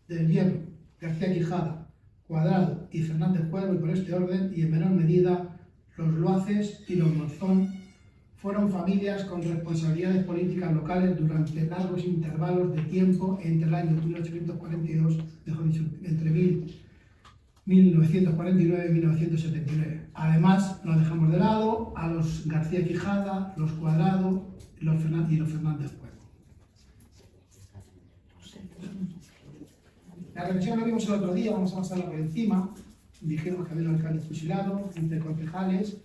Del Hierro, García Quijada, Cuadrado y Fernández Cuervo, y por este orden, y en menor medida los Luaces y los Monzón fueron familias con responsabilidades políticas locales durante largos intervalos de tiempo entre el año 1842, entre 1949 y 1979. Además, no dejamos de lado a los García Quijada, los Cuadrado y los Fernández Pueblo. La represión la vimos el otro día, vamos a pasarla por encima. Dijimos que había un alcalde fusilado, 15 concejales,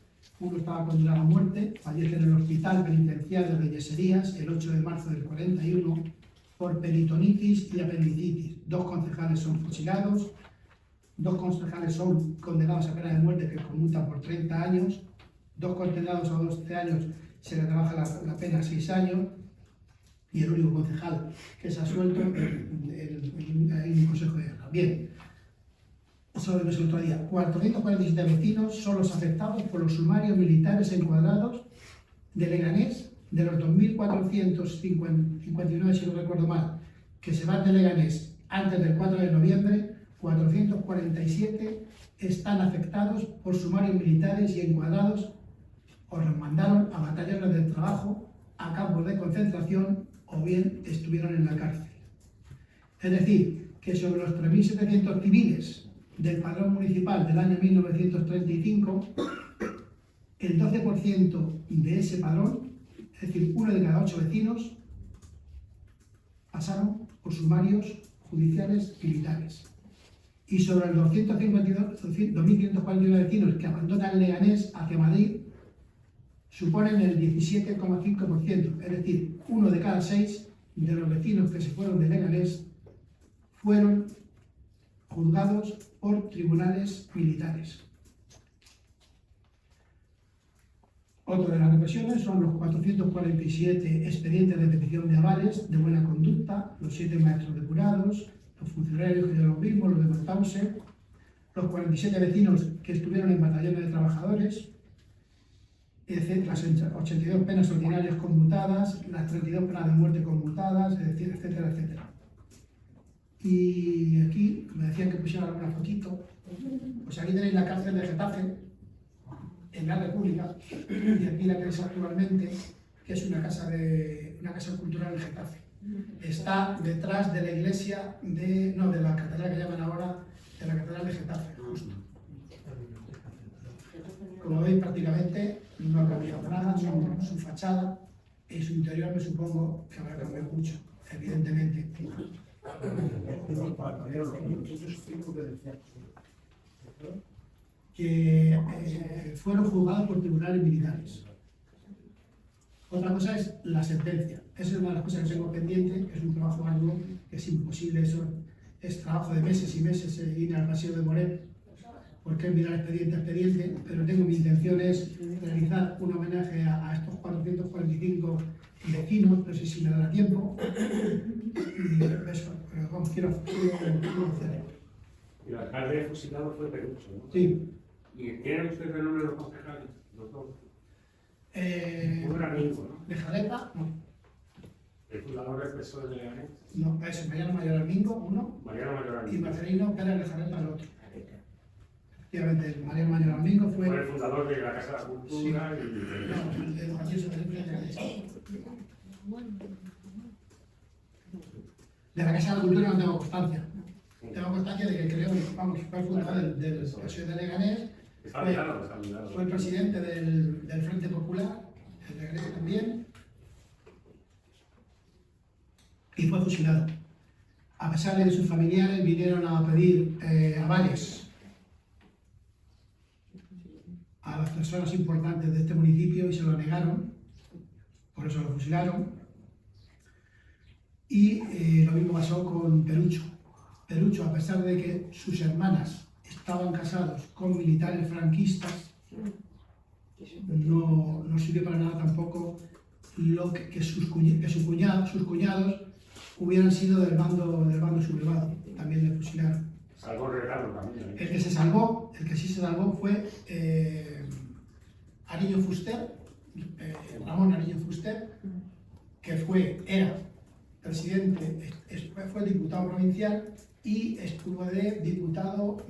uno estaba condenado a muerte, fallece en el hospital penitenciario de Yeserías el 8 de marzo del 41 por peritonitis y apendicitis. 2 concejales son fusilados, 2 concejales son condenados a pena de muerte que conmuta por 30 años, 2 condenados a 12 años se le rebaja la pena a 6 años, y el único concejal que se ha suelto en el Consejo de Guerra. Bien, eso lo vimos el otro día. 447 vecinos son los afectados por los sumarios militares encuadrados de Leganés, de los 2.459, si no recuerdo mal, que se van de Leganés antes del 4 de noviembre, 447 están afectados por sumarios militares y encuadrados o los mandaron a batallones de trabajo, a campos de concentración o bien estuvieron en la cárcel. Es decir, que sobre los 3.700 civiles del padrón municipal del año 1935, el 12% de ese padrón, es decir, 1 de cada 8 vecinos, pasaron por sumarios judiciales militares. Y sobre los 2.549 vecinos que abandonan Leganés hacia Madrid, suponen el 17,5%, es decir, 1 de cada 6 de los vecinos que se fueron de Leganés fueron juzgados por tribunales militares. Otra de las represiones son los 447 expedientes de petición de avales de buena conducta, los 7 maestros depurados, los funcionarios que ya los vimos, los de Mauthausen, los 47 vecinos que estuvieron en batallones de trabajadores, las 82 penas ordinarias conmutadas, las 32 penas de muerte conmutadas, etcétera, etcétera. Y aquí me decían que pusiera alguna fotito. Pues aquí tenéis la cárcel de Getafe, en la República, y aquí la que es actualmente, que es una casa cultural en Getafe. Está detrás de la iglesia de la catedral que llaman ahora, de la catedral de Getafe, justo. Como veis, prácticamente no ha cambiado nada, su fachada y su interior me supongo que habrá cambiado mucho, evidentemente. Que fueron juzgados por tribunales militares. Otra cosa es la sentencia. Esa es una de las cosas que tengo pendiente, es un trabajo arduo, que es imposible, eso es trabajo de meses y meses ir al paseo de Moret, porque es mirar expediente a expediente, pero tengo mi intención es realizar un homenaje a estos 445 vecinos, no sé si me dará tiempo, y eso, pero vamos, quiero hacer. Y el alcalde fusilado fue Perucho, ¿no? Sí. ¿Y quién era usted el nombre de los concejales? Los dos. Uno era Mingo, ¿no? De Jaleta, no. El fundador del PSOE de Leganés. No, es Mariano Mayor Armingo, uno, Mariano Mayor y Armingo. Marcelino Pérez de Jaleta, el otro. Efectivamente, Mariano Mayor Armingo fue... Fue el fundador de la Casa de la Cultura Sí. y... No, el de Educación de la Casa de la Cultura no tengo constancia. Tengo constancia de que creo, vamos, fue el fundador del PSOE de Leganés, Está olvidado. fue el presidente del Frente Popular, el de Leganés también, y fue fusilado. A pesar de que sus familiares vinieron a pedir avales a las personas importantes de este municipio y se lo negaron, por eso lo fusilaron. Y lo mismo pasó con Perucho. Perucho, a pesar de que sus hermanas estaban casados con militares franquistas, no sirvió para nada tampoco lo que sus cuñados hubieran sido del bando sublevado, también le fusilaron. Salvó regalo también. El que sí se salvó fue Ariño Fuster, Ramón Ariño Fuster, que era presidente, fue diputado provincial y estuvo de diputado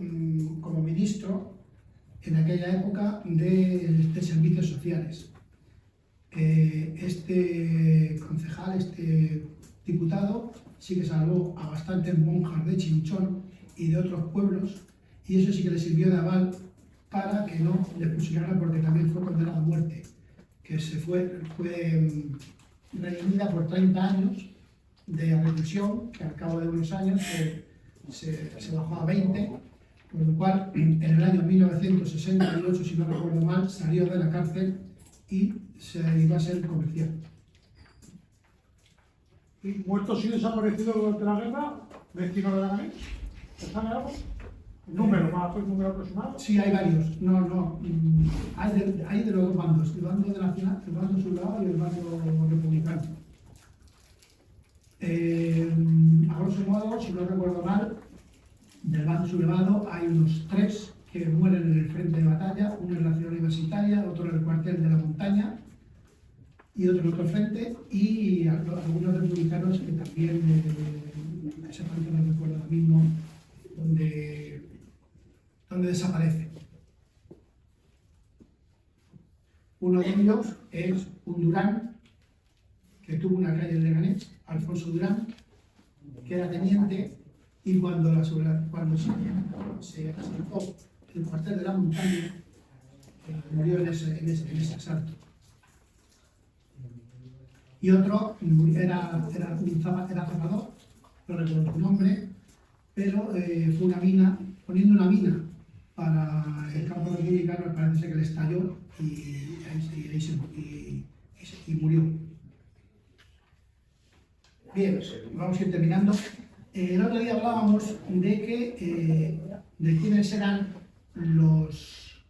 como ministro en aquella época de servicios sociales. este concejal, este diputado, sí que salvó a bastantes monjas de Chinchón y de otros pueblos, y eso sí que le sirvió de aval para que no le fusilaran, porque también fue condenado a muerte, que fue redimida por 30 años de reclusión, que al cabo de unos años se bajó a 20, por lo cual en el año 1968, si no recuerdo mal, salió de la cárcel y se dedicó a ser comercial. ¿Y muertos y desaparecidos durante la guerra? ¿Destino de Leganés? ¿Están en algo? ¿Un número aproximado? Sí, hay varios. Hay de los dos bandos, el bando de Nacional, el bando sublevado y el bando republicano. A grosso modo, si no recuerdo mal, del bando sublevado hay unos 3 que mueren en el frente de batalla, uno en la ciudad universitaria, otro en el cuartel de la montaña y otro en otro frente, y algunos republicanos que también, exactamente no recuerdo ahora mismo, donde desaparecen. Uno de ellos es un Durán, que tuvo una calle en Leganés, Alfonso Durán, que era teniente, y cuando se asaltó el cuartel de la montaña, murió en ese asalto. Y otro era zapador, no recuerdo su nombre, pero fue poniendo una mina para el campo republicano, parece ser que le estalló y murió. Bien, vamos a ir terminando. El otro día hablábamos de quiénes eran los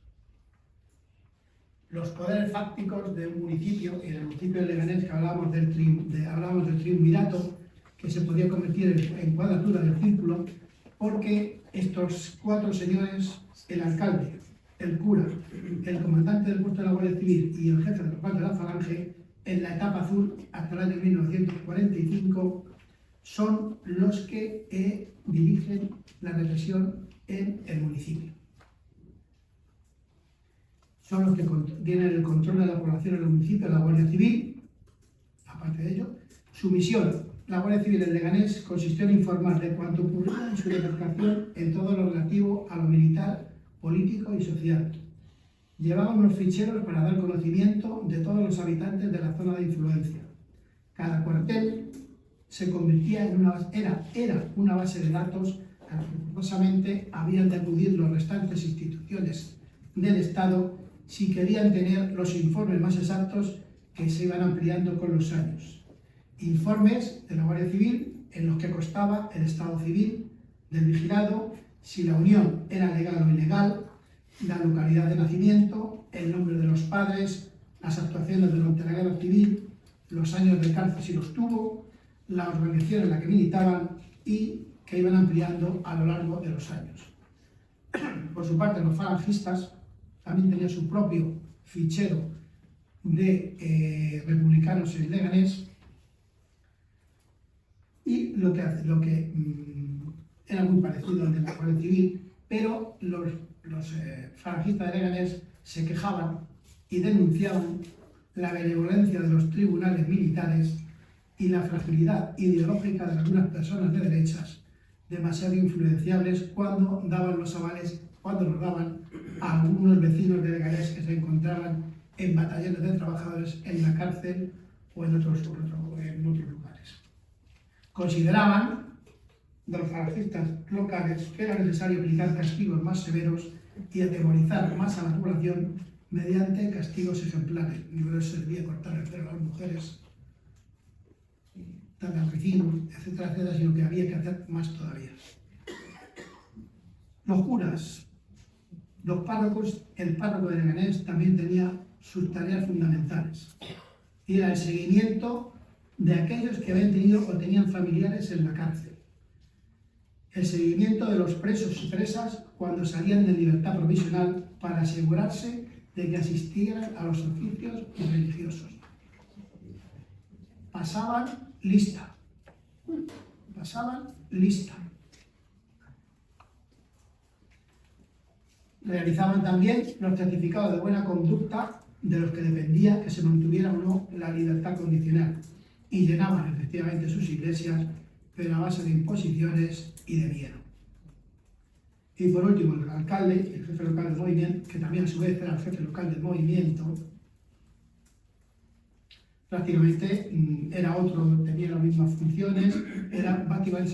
poderes fácticos de un municipio, y del municipio de Leganés, que hablábamos del triunvirato, que se podía convertir en cuadratura del círculo, porque estos 4 señores, el alcalde, el cura, el comandante del puesto de la Guardia Civil y el jefe de los de la Falange, en la etapa azul hasta el año 1945, son los que dirigen la represión en el municipio. Son los que tienen el control de la población en el municipio, la Guardia Civil. Aparte de ello, su misión, la Guardia Civil en Leganés, consistió en informar de cuanto ocurría en su demarcación en todo lo relativo a lo militar, político y social. Llevaban unos ficheros para dar conocimiento de todos los habitantes de la zona de influencia. Cada cuartel se convertía en era una base de datos a la que forzosamente habían de acudir las restantes instituciones del Estado si querían tener los informes más exactos que se iban ampliando con los años. Informes de la Guardia Civil en los que constaba el estado civil del vigilado, si la unión era legal o ilegal, la localidad de nacimiento, el nombre de los padres, las actuaciones durante la guerra civil, los años de cárcel si los tuvo, la organización en la que militaban y que iban ampliando a lo largo de los años. Por su parte, los falangistas también tenían su propio fichero de republicanos en Leganés, y lo que era muy parecido al de la Guardia Civil, pero los falangistas de Leganés se quejaban y denunciaban la benevolencia de los tribunales militares y la fragilidad ideológica de algunas personas de derechas, demasiado influenciables cuando daban los avales, cuando los daban a algunos vecinos de Leganés que se encontraban en batallones de trabajadores en la cárcel o en otros lugares. Consideraban los falangistas locales que era necesario aplicar castigos más severos y atemorizar más a la población mediante castigos ejemplares. No servía cortar el pelo a las mujeres, darle al vecino, etcétera, etcétera, sino que había que hacer más todavía. Los curas, los párrocos, el párroco de Leganés también tenía sus tareas fundamentales. Y era el seguimiento de aquellos que habían tenido o tenían familiares en la cárcel. El seguimiento de los presos y presas cuando salían de libertad provisional para asegurarse de que asistieran a los oficios religiosos. Pasaban lista. Realizaban también los certificados de buena conducta de los que dependía que se mantuviera o no la libertad condicional, y llenaban efectivamente sus iglesias, pero a base de imposiciones y de miedo. Y por último, el alcalde, el jefe local del movimiento, que también a su vez era el jefe local del movimiento, prácticamente era otro, tenía las mismas funciones, básicamente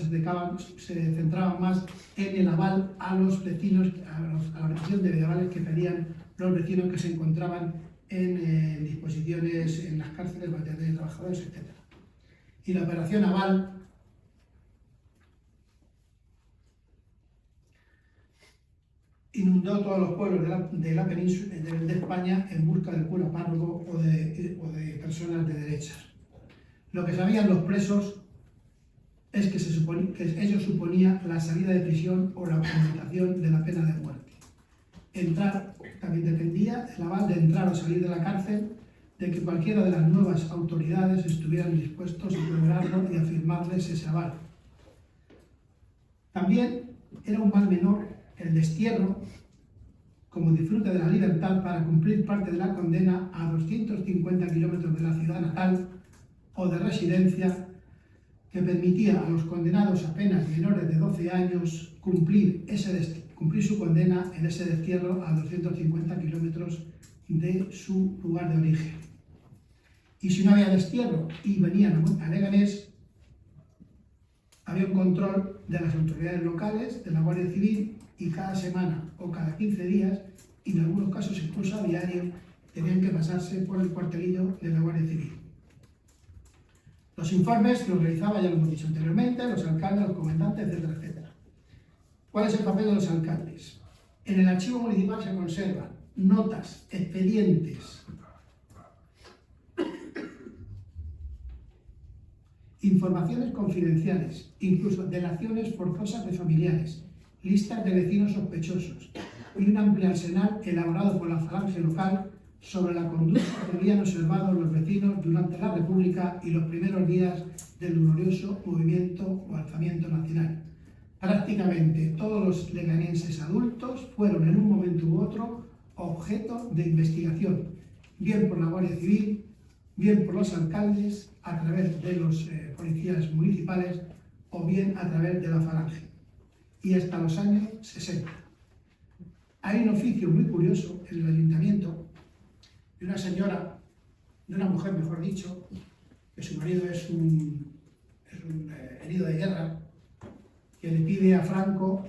se centraba más en el aval a los vecinos, a la petición de avales que pedían los vecinos que se encontraban en disposiciones en las cárceles, batallones de trabajadores, etc. Y la operación aval inundó todos los pueblos de la península de España en busca del cura párroco o de personas de derechas. Lo que sabían los presos es que ello suponía la salida de prisión o la conmutación de la pena de muerte. También dependía el aval de entrar o salir de la cárcel, de que cualquiera de las nuevas autoridades estuvieran dispuestos a tolerarlo y a firmarles ese aval. También era un mal menor el destierro como disfrute de la libertad para cumplir parte de la condena a 250 kilómetros de la ciudad natal o de residencia, que permitía a los condenados apenas menores de 12 años cumplir su condena en ese destierro a 250 kilómetros de su lugar de origen. Y si no había destierro y venían a Leganés, había un control de las autoridades locales, de la Guardia Civil, y cada semana o cada 15 días, y en algunos casos incluso a diario, tenían que pasarse por el cuartelillo de la Guardia Civil. Los informes los realizaba, ya lo hemos dicho anteriormente, los alcaldes, los comandantes, etcétera, etcétera. ¿Cuál es el papel de los alcaldes? En el archivo municipal se conservan notas, expedientes, informaciones confidenciales, incluso delaciones forzosas de familiares, listas de vecinos sospechosos y un amplio arsenal elaborado por la falange local sobre la conducta que habían observado los vecinos durante la República y los primeros días del glorioso movimiento o alzamiento nacional. Prácticamente todos los leganenses adultos fueron en un momento u otro objeto de investigación, bien por la Guardia Civil, bien por los alcaldes, a través de los policías municipales o bien a través de la falange. Y hasta los años 60. Hay un oficio muy curioso en el ayuntamiento de una señora, de una mujer mejor dicho, que su marido es un herido de guerra, que le pide a Franco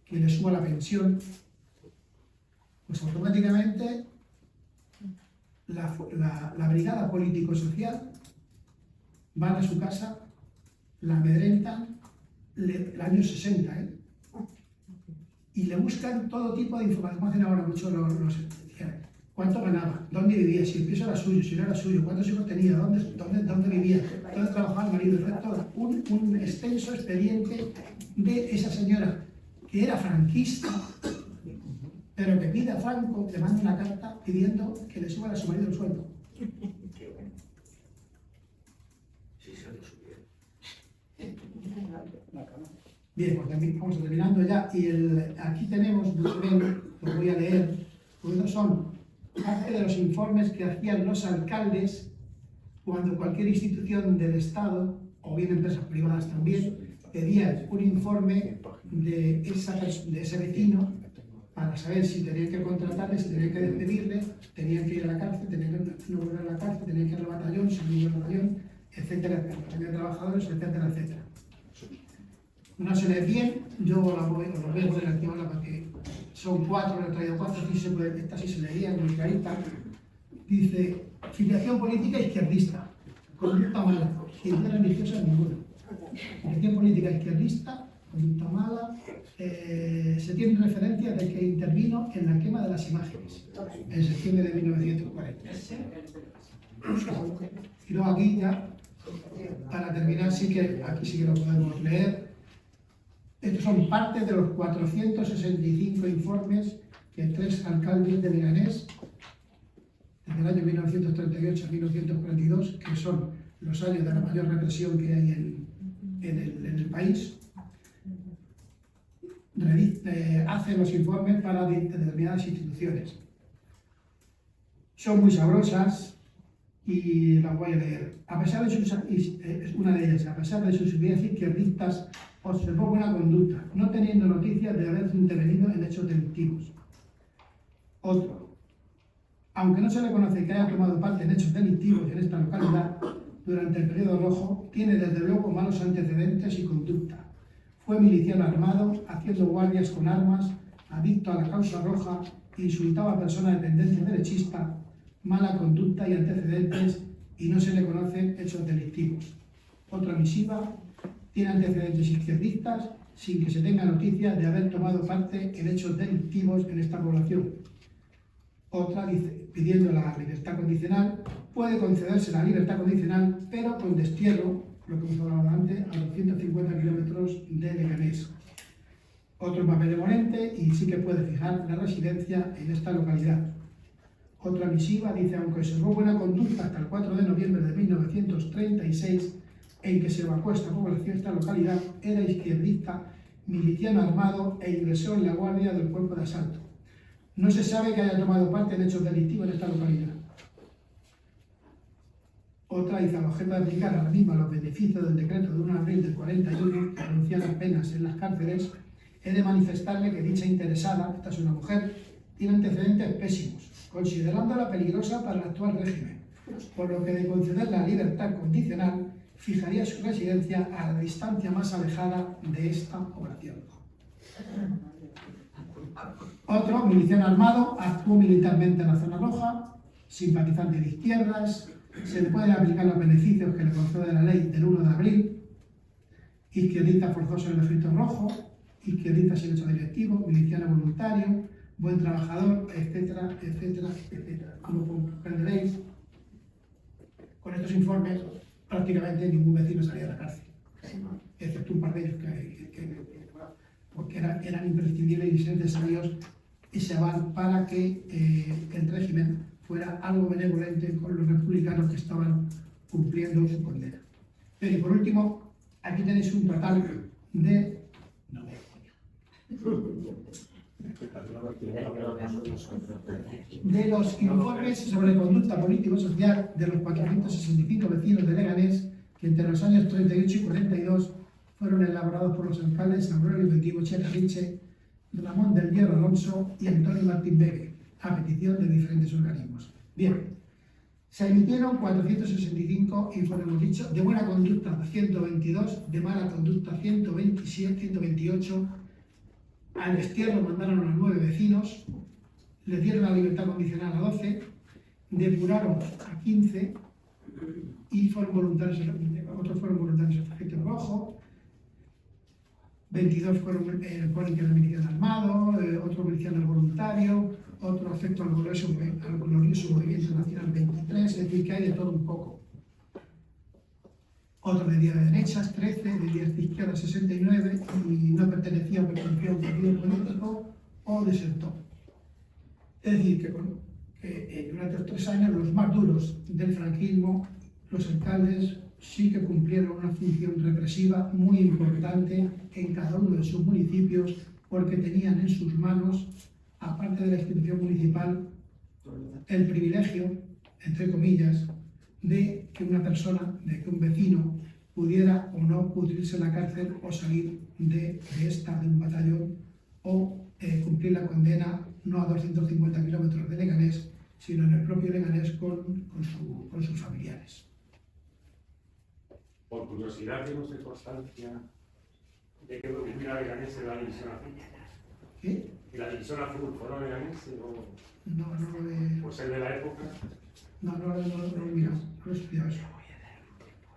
que le suba la pensión, pues automáticamente la brigada político-social van a su casa, la amedrentan, el año 60, y le buscan todo tipo de información. Como hacen ahora mucho los cuánto ganaba, dónde vivía, si el piso era suyo, si no era suyo, cuántos hijos tenía, dónde vivía, dónde trabajaba el marido, todo un extenso expediente de esa señora que era franquista, pero que pide a Franco, le manda una carta pidiendo que le suba a su marido el sueldo. Bien, pues vamos terminando ya. Y aquí tenemos, lo voy a leer, pues son parte de los informes que hacían los alcaldes cuando cualquier institución del Estado, o bien empresas privadas también, pedían un informe de ese vecino para saber si tenían que contratarle, si tenían que despedirle, tenían que ir a la cárcel, tenían que no volver a la cárcel, tenían que ir al batallón, salir del batallón, etcétera, etcétera, de trabajadores, etcétera, etcétera. No se lee bien, yo os voy a poner aquí ahora porque son 4, le he traído 4, esta sí se leía, muy clarita. Dice, filiación política izquierdista, conducta mala, identidad religiosa ninguna. Filiación política izquierdista, conducta mala, se tiene referencia de que intervino en la quema de las imágenes, en septiembre de 1940. Y luego aquí ya, para terminar, aquí sí que lo podemos leer. Estos son parte de los 465 informes que 3 alcaldes de Leganés, desde el año 1938 a 1942, que son los años de la mayor represión que hay en el país, hacen los informes para determinadas instituciones. Son muy sabrosas y las voy a leer. A pesar de sus, es una de ellas, a pesar de sus ideas izquierdistas, observó buena conducta, no teniendo noticias de haber intervenido en hechos delictivos. Otro. Aunque no se le conoce que haya tomado parte en hechos delictivos en esta localidad, durante el periodo rojo, tiene desde luego malos antecedentes y conducta. Fue miliciano armado, haciendo guardias con armas, adicto a la causa roja, insultaba a personas de tendencia derechista, mala conducta y antecedentes, y no se le conocen hechos delictivos. Otra misiva, tiene antecedentes izquierdistas, sin que se tenga noticia de haber tomado parte en hechos delictivos en esta población. Otra dice, pidiendo la libertad condicional, puede concederse la libertad condicional, pero con destierro, lo que hemos hablado antes, a 250 kilómetros de Leganés. Otro más benevolente y sí que puede fijar la residencia en esta localidad. Otra misiva dice, aunque observó buena conducta hasta el 4 de noviembre de 1936, en que se evacuó esta población, esta localidad, era izquierdista, miliciano armado e ingresó en la guardia del cuerpo de asalto. No se sabe que haya tomado parte en hechos delictivos en esta localidad. Otra dice, al objeto de aplicar a la misma los beneficios del decreto de 1 de abril del 41, que anuncia las penas en las cárceles, he de manifestarle que dicha interesada, esta es una mujer, tiene antecedentes pésimos, considerándola peligrosa para el actual régimen, por lo que de conceder la libertad condicional, fijaría su residencia a la distancia más alejada de esta población. Otro, miliciano armado, actuó militarmente en la zona roja, simpatizante de izquierdas, se le pueden aplicar los beneficios que le concede la ley del 1 de abril, izquierdista forzoso en el ejército rojo, izquierdista sin hecho directivo, miliciano voluntario, buen trabajador, etcétera, etcétera, etcétera. Como comprenderéis, con estos informes prácticamente ningún vecino salía de la cárcel, excepto un par de ellos porque eran imprescindibles y necesarios ese aval para que el régimen fuera algo benevolente con los republicanos que estaban cumpliendo su condena. Pero y por último, aquí tenéis un total de... de los informes sobre conducta político-social de los 465 vecinos de Leganés que entre los años 38 y 42 fueron elaborados por los alcaldes Aurelio Betigochea Riche, Ramón del Hierro Alonso y Antonio Martín Begue, a petición de diferentes organismos. Bien, se emitieron 465 informes, hemos dicho, de buena conducta 122, de mala conducta 127, 128, al destierro mandaron a 9 vecinos, les dieron la libertad condicional a 12, depuraron a 15 y fueron voluntarios, otros fueron voluntarios en el ejército rojo, 22 fueron ponen que era miliciano armado, otro miliciano voluntario, otro afecto al glorioso movimiento nacional 23, es decir, que hay de todo un poco. Otro de día de derechas, 13, de días de izquierda, 69, y no pertenecía o pertenecía a un partido político o desertó. Es decir, que durante los 3 años, los más duros del franquismo, los alcaldes sí que cumplieron una función represiva muy importante en cada uno de sus municipios, porque tenían en sus manos, aparte de la institución municipal, el privilegio, entre comillas, de que una persona, de que un vecino pudiera o no pudrirse en la cárcel o salir de un batallón o cumplir la condena no a 250 kilómetros de Leganés, sino en el propio Leganés con sus familiares. Por curiosidad, ¿tiene usted constancia de que hubiera Leganés en la división azul? ¿Qué? ¿Y la división azul fueron Leganés o...? No, Pues el de la época. no, mira, no he estudiado eso.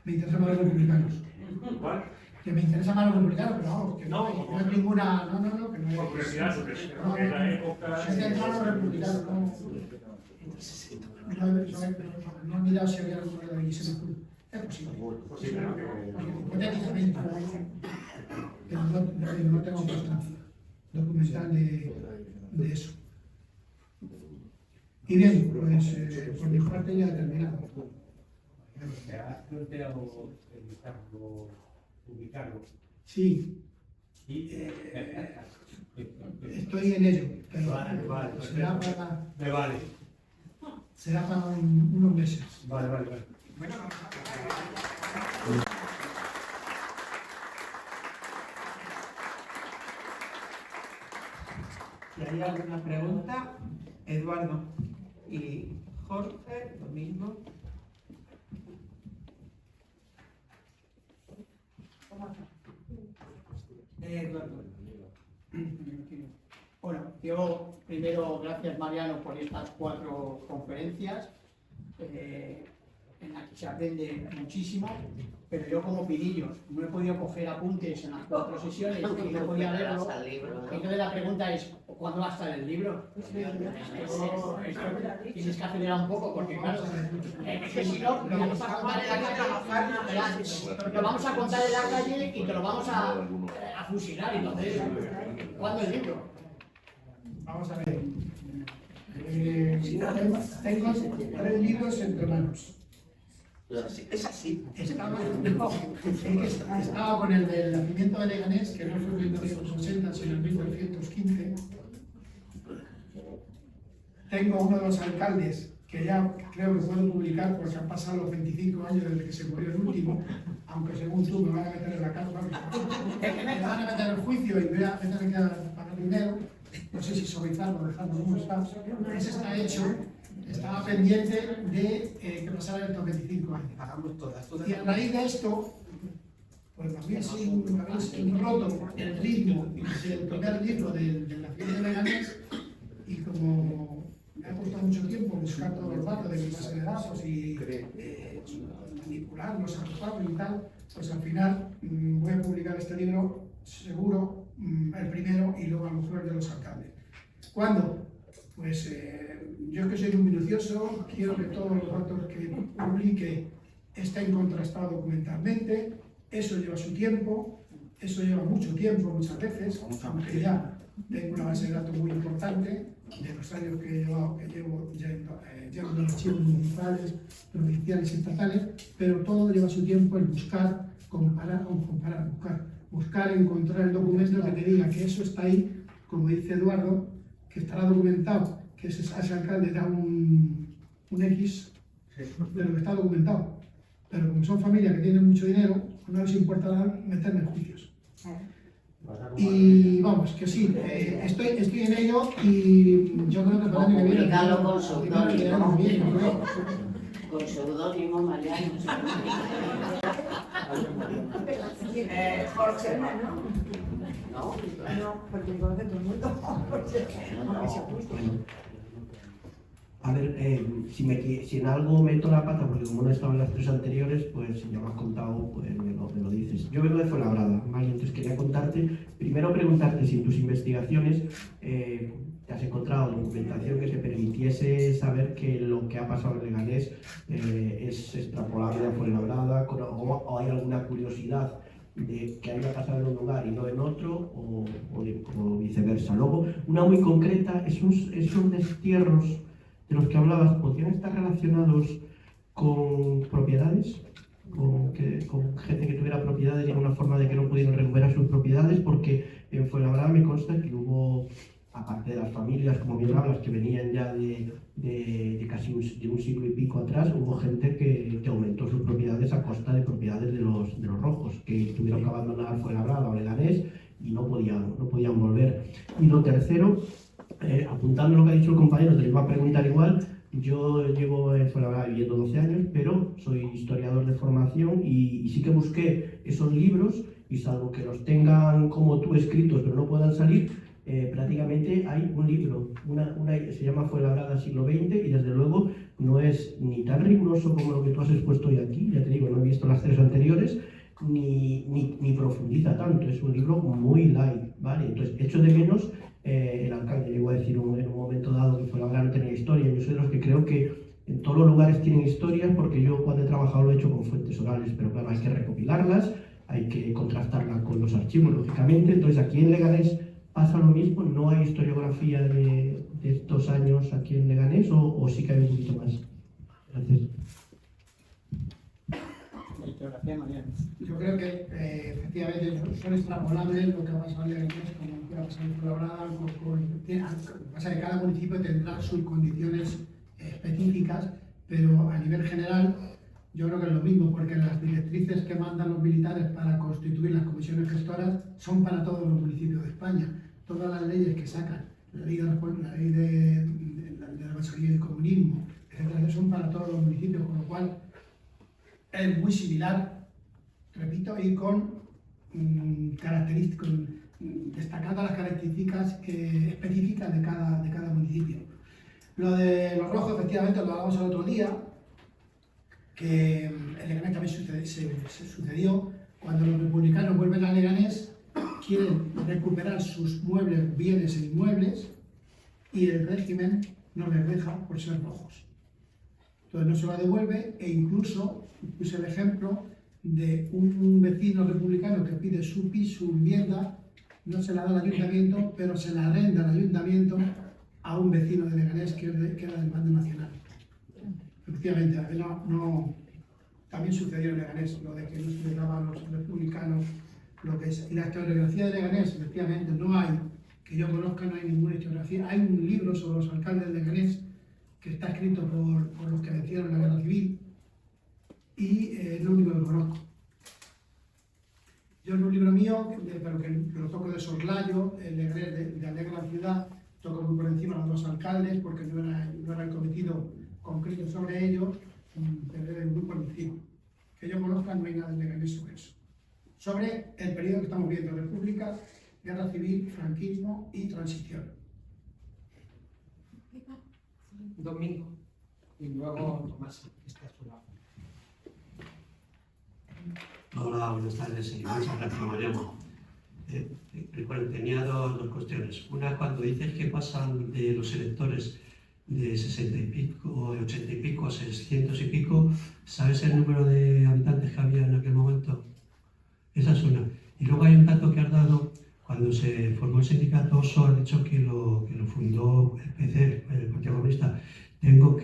Me interesan más los republicanos. ¿Cuál? Que me interesan más los republicanos, pero vamos, que no es ninguna... No, que no es... Por curiosidad, porque en la época... Se centran los republicanos, no he mirado si había alguna de la división azul. Es posible. Posible, ¿no? Hipotéticamente. Pero no tengo constancia documental de eso. Y bien, pues por mi parte ya he terminado. ¿Has planteado publicarlo? Sí, estoy en ello, pero Vale, será para... me vale. será para unos meses. Vale, vale, vale. Bueno, si hay alguna pregunta, Eduardo y Jorge, lo mismo. Eduardo. Bueno, yo primero gracias Mariano por estas 4 conferencias en las que se aprende muchísimo, pero yo como pilillos no he podido coger apuntes en las 4 sesiones y no podía verlo. Entonces la pregunta es, ¿cuándo va a estar el libro? Esto tienes que acelerar un poco porque claro, es que si no, lo vamos a contar en la calle y te lo vamos a fusilar. Entonces, ¿cuándo el libro? Vamos a ver. Tengo 3 libros entre manos. Es así. Estaba con el del nacimiento de Leganés, que no fue en 1980, sino en 1915. Tengo uno de los alcaldes, que ya creo que puedo publicar porque han pasado los 25 años desde que se murió el último, aunque según tú me van a meter en la cárcel, me van a meter en juicio y voy a tener que pagar dinero. No sé si suavizarlo o dejarlo como está. Ese está hecho. Estaba pendiente de que pasara estos 25 años. Hagamos todas. Y a raíz de esto, pues me habéis roto el ritmo del primer libro de la fiesta de Leganés, y como me ha costado mucho tiempo buscar todos los datos de mi base de datos y manipularlos, agruparlos y tal, pues al final voy a publicar este libro seguro, el primero, y luego a lo mejor el de los alcaldes. ¿Cuándo? Pues yo es que soy muy minucioso, quiero que todos los datos que publique estén contrastados documentalmente. Eso lleva su tiempo, eso lleva mucho tiempo muchas veces, aunque ya tengo una base de datos muy importante de los años que llevo llevando archivos municipales, provinciales y estatales, pero todo lleva su tiempo en buscar, buscar, encontrar el documento que te diga que eso está ahí, como dice Eduardo, que estará documentado, que ese alcalde da un X de lo que está documentado. Pero como son familias que tienen mucho dinero, no les importa meterme en juicios. Y vamos, que sí, estoy en ello, y yo creo que para el año que viene... Publicarlo con seudónimo. Con seudónimo, Mariano. Jorge, ¿no? No, No, porque conoce todo el mundo. A ver, si en algo meto la pata, porque como no he estado en las 3 anteriores, pues si ya me has contado, pues me lo dices. Yo vengo de Fuenlabrada, ¿vale? Entonces quería primero preguntarte si en tus investigaciones te has encontrado documentación que te permitiese saber que lo que ha pasado en Leganés es extrapolable a Fuenlabrada, o hay alguna curiosidad de que haya pasado en un lugar y no en otro, o viceversa. Luego, una muy concreta, esos destierros de los que hablabas, ¿podrían estar relacionados con propiedades? Con gente que tuviera propiedades y alguna forma de que no pudieran recuperar sus propiedades, porque en Fuenlabrada me consta que hubo, aparte de las familias, como bien hablas, que venían ya de casi un siglo y pico atrás, hubo gente que aumentó sus propiedades a costa de propiedades de los rojos, que tuvieron que abandonar Fuenlabrada o Leganés y no podían volver. Y lo tercero, apuntando lo que ha dicho el compañero, te lo iba a preguntar igual. Yo llevo en Fuenlabrada viviendo 12 años, pero soy historiador de formación y sí que busqué esos libros, y salvo que los tengan como tú escritos pero no puedan salir, prácticamente hay un libro, se llama Fuenlabrada siglo XX, y desde luego no es ni tan riguroso como lo que tú has expuesto hoy aquí. Ya te digo, no he visto las 3 anteriores, ni profundiza tanto, es un libro muy light, ¿vale? Entonces echo de menos. El alcalde llegó a decir en un momento dado que Fuenlabrada no tenía historia. Yo soy de los que creo que en todos los lugares tienen historias, porque yo cuando he trabajado lo he hecho con fuentes orales, pero claro, hay que recopilarlas, hay que contrastarlas con los archivos, lógicamente. Entonces aquí en Leganés pasa lo mismo, no hay historiografía de estos años aquí en Leganés, o sí que hay un poquito más. Gracias. Yo creo que efectivamente son extrapolables lo que ha pasado en Leganés como lo que ha pasado en Fuenlabrada. Pasa que cada municipio tendrá sus condiciones específicas. específicas, pero a nivel general yo creo que es lo mismo, porque las directrices que mandan los militares para constituir las comisiones gestoras son para todos los municipios de España. Todas las leyes que sacan, la ley de la Bachillería del Comunismo, etcétera, son para todos los municipios, con lo cual es muy similar, repito, y con características, destacadas las características específicas de cada municipio. Lo de los rojos, efectivamente, lo hablamos el otro día, que en Leganés también sucedió. Cuando los republicanos vuelven a Leganés, quieren recuperar sus muebles, bienes e inmuebles, y el régimen no les deja por ser rojos. Entonces no se lo devuelve, e incluso puse el ejemplo de un vecino republicano que pide su piso, su vivienda, no se la da al ayuntamiento, pero se la arrenda al ayuntamiento a un vecino de Leganés que era del bando nacional. Efectivamente, también sucedió en Leganés, lo de que no se le daba a los republicanos lo que es. Y la historiografía de Leganés, efectivamente, no hay, que yo conozca, no hay ninguna historiografía. Hay un libro sobre los alcaldes de Leganés que está escrito por los que vencieron la guerra civil, y es lo único que conozco. Yo en un libro mío, pero que lo toco de soslayo, el Leganés de Alegra la ciudad, toco muy por encima a los dos alcaldes, porque no era el cometido concreto sobre ellos, pero muy por encima. Que yo conozca, no hay nada en Leganés sobre eso. Sobre el periodo que estamos viendo, República, Guerra Civil, Franquismo y Transición. Domingo. Y luego Tomás, que está a su lado. Hola, buenas tardes. Muchas gracias, Mariano. Recuerdo, tenía dos cuestiones. Una, cuando dices que pasan de los electores de 60 y pico, de 80 y pico a 600 y pico, ¿sabes el número de habitantes que había en aquel momento? Esa es una. Y luego hay un dato que has dado, cuando se formó el sindicato OSO, has dicho que lo fundó el PC, el Partido Comunista. Creo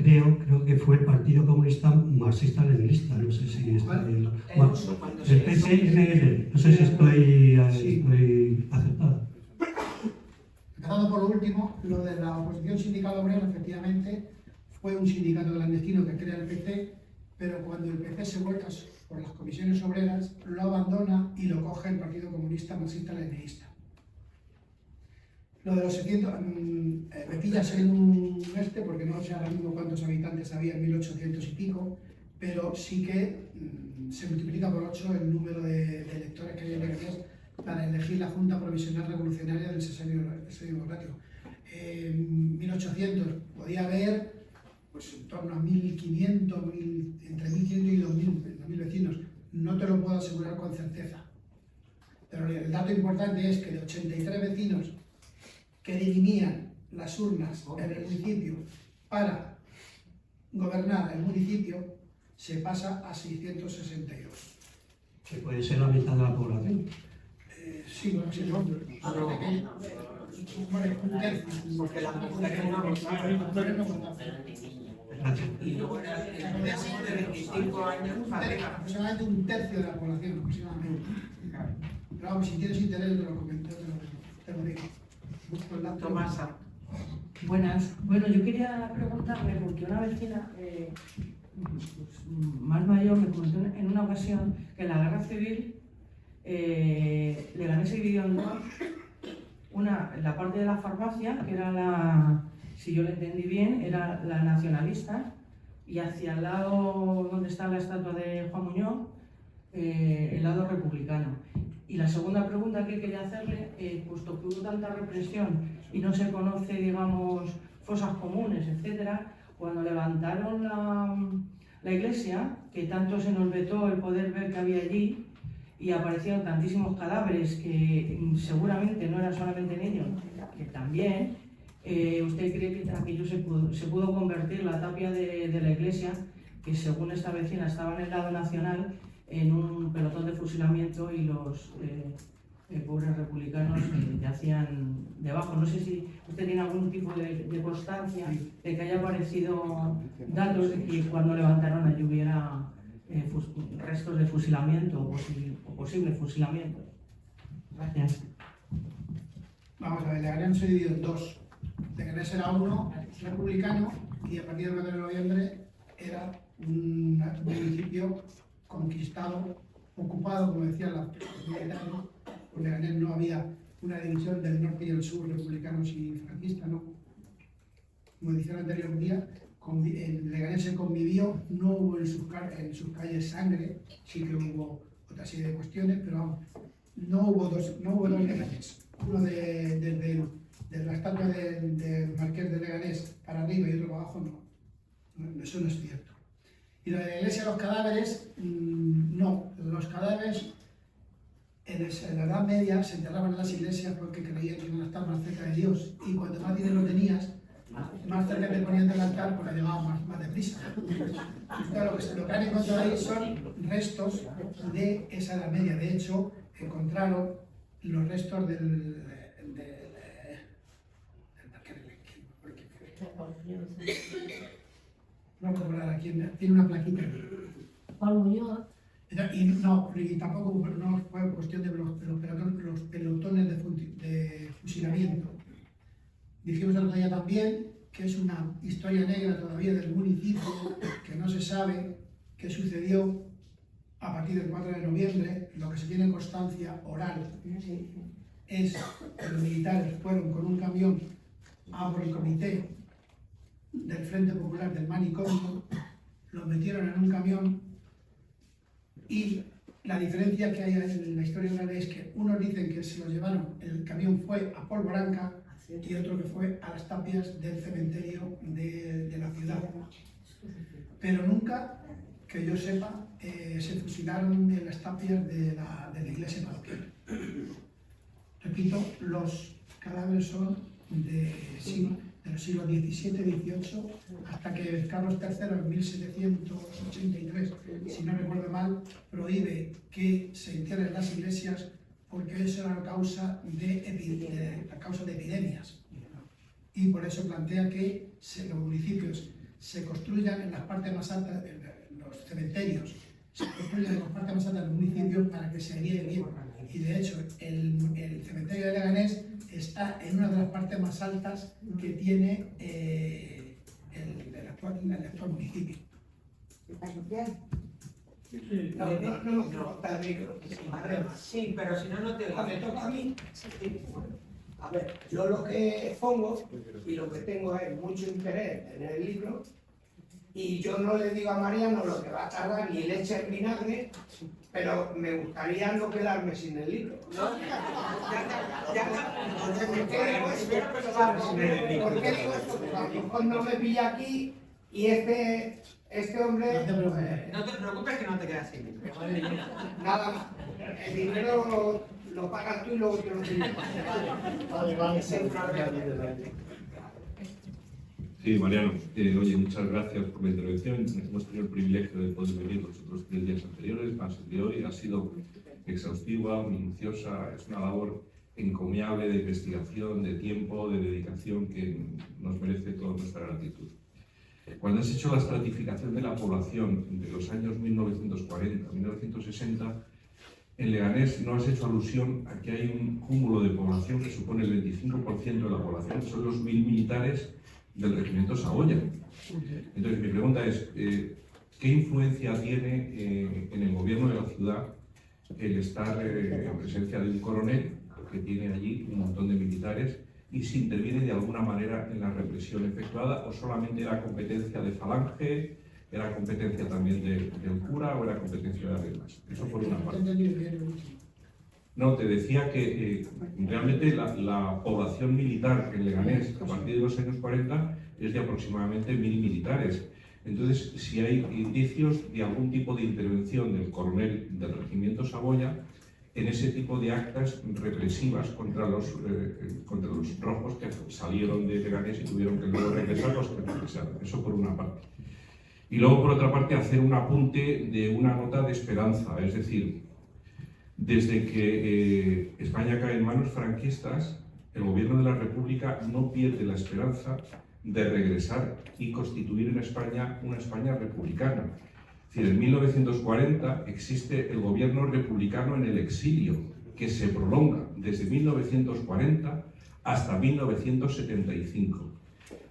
que fue el Partido Comunista Marxista-Leninista, no sé si estoy... el PCML, no sé si estoy acertado. Empezando por lo último, lo de la oposición sindical obrera, efectivamente, fue un sindicato clandestino que crea el PC, pero cuando el PC se vuelca por las comisiones obreras, lo abandona y lo coge el Partido Comunista Marxista-Leninista. Lo de los 700, me pillas en un porque no sé ahora mismo cuántos habitantes había en 1800 y pico, pero sí que se multiplica por 8 el número de electores que hay en Leganés para elegir la Junta Provisional Revolucionaria del Sexenio Democrático. En 1800 podía haber pues, en torno a 1500, entre 1500 y 2000 vecinos. No te lo puedo asegurar con certeza. Pero el dato importante es que de 83 vecinos que dirimían las urnas en el municipio para gobernar el municipio, se pasa a 662. Que puede ser la mitad de la población. Sí, bueno, sí, no. Un tercio. Porque la mujer no lo sabe. Gracias. Y luego en décimo de 25 años, Aproximadamente un tercio de la población, aproximadamente. Pero vamos, si tienes interés, te lo comento, te lo digo. Busco el dato. Tomasa. Buenas. Bueno, yo quería preguntarle, porque una vecina más mayor me comentó en una ocasión que en la guerra civil Leganés se dividió en dos. Una, la parte de la farmacia, que era la, si yo lo entendí bien, era la nacionalista, y hacia el lado donde está la estatua de Juan Muñoz, el lado republicano. Y la segunda pregunta que quería hacerle, puesto que hubo tanta represión y no se conoce, digamos, fosas comunes, etcétera, cuando levantaron la iglesia, que tanto se nos vetó el poder ver que había allí, y aparecieron tantísimos cadáveres que seguramente no eran solamente niños, que también, ¿usted cree que aquello se pudo convertir, la tapia de la iglesia, que según esta vecina estaba en el lado nacional, en un pelotón de fusilamiento, y los pobres republicanos yacían debajo? No sé si usted tiene algún tipo de constancia de que haya aparecido datos de que cuando levantaron allí hubiera restos de fusilamiento o posible fusilamiento. Gracias. Vamos a ver, Leganés se dividió en dos. Leganés era uno republicano y a partir del 4 de noviembre era un municipio conquistado, ocupado, como decía la militares. En Leganés no había una división del norte y el sur, republicanos y franquistas, ¿no? Como decía el anterior día, en Leganés se convivió, no hubo en sus calles sangre, sí que hubo otra serie de cuestiones, pero vamos, no hubo dos Leganés. Uno desde la estatua del Marqués de Leganés para arriba y otro para abajo, no, eso no es cierto. Y la de la iglesia de los cadáveres, no, los cadáveres en la Edad Media se enterraban en las iglesias porque creían que iban a estar más cerca de Dios, y cuanto más dinero tenías, más cerca te ponían del altar porque llegaban más deprisa. Claro, lo que han encontrado ahí son restos de esa Edad Media. De hecho, encontraron los restos del no me acuerdo aquí, tiene una plaquita. Juan Muñoz. Y tampoco no fue cuestión de los pelotones de fusilamiento. Dijimos el otro día también que es una historia negra todavía del municipio, que no se sabe qué sucedió a partir del 4 de noviembre. Lo que se tiene constancia oral es que los militares fueron con un camión a por el comité del Frente Popular del Manicomio, los metieron en un camión, y la diferencia que hay en la historia oral es que unos dicen que se los llevaron, el camión fue a Polvoranca, y otro que fue a las tapias del cementerio de la ciudad. Pero nunca, que yo sepa, se fusilaron en las tapias de la iglesia parroquial. Repito, los cadáveres son de los siglos XVII, XVIII, hasta que Carlos III en 1783, si no recuerdo mal, prohíbe que se entierren en las iglesias porque eso era la causa de epidemias. Y por eso plantea que los municipios se construyan en las partes más altas, los cementerios, se construyan en las partes más altas del municipio para que se haría bien. Y de hecho, el cementerio de Leganés está en una de las partes más altas que tiene el actual municipio. Sí, pero si no, no te oigo. ¿Me toca a mí? A ver, yo lo que expongo y lo que tengo es mucho interés en el libro, y yo no le digo a Mariano lo que va a tardar ni leche en vinagre, pero me gustaría no quedarme sin el libro. ¿No? ¿Por qué digo esto? Porque a lo mejor no me pilla aquí y este hombre... No te preocupes que no te quedas sin libro. Nada más. El dinero lo pagas tú y luego yo lo tengo. Sí, Mariano, oye, muchas gracias por la intervención. Hemos tenido el privilegio de poder venir los otros 3 días anteriores, más el de hoy. Ha sido exhaustiva, minuciosa, es una labor encomiable de investigación, de tiempo, de dedicación que nos merece toda nuestra gratitud. Cuando has hecho la estratificación de la población entre los años 1940 y 1960, en Leganés no has hecho alusión a que hay un cúmulo de población que supone el 25% de la población, son los 1000 militares del regimiento Saboya. Entonces mi pregunta es, ¿qué influencia tiene en el gobierno de la ciudad el estar en presencia de un coronel que tiene allí un montón de militares, y si interviene de alguna manera en la represión efectuada, o solamente era competencia de Falange, era competencia también del cura, o era competencia de alguien más? Eso por una parte. No, te decía que realmente la población militar en Leganés a partir de los años 40 es de aproximadamente 1000 militares. Entonces, si hay indicios de algún tipo de intervención del coronel del regimiento Saboya en ese tipo de actas represivas contra los rojos que salieron de Leganés y tuvieron que luego regresar los que regresaron. Eso por una parte. Y luego, por otra parte, hacer un apunte de una nota de esperanza, es decir, desde que España cae en manos franquistas, el gobierno de la República no pierde la esperanza de regresar y constituir en España una España republicana. Es decir, en 1940 existe el gobierno republicano en el exilio, que se prolonga desde 1940 hasta 1975,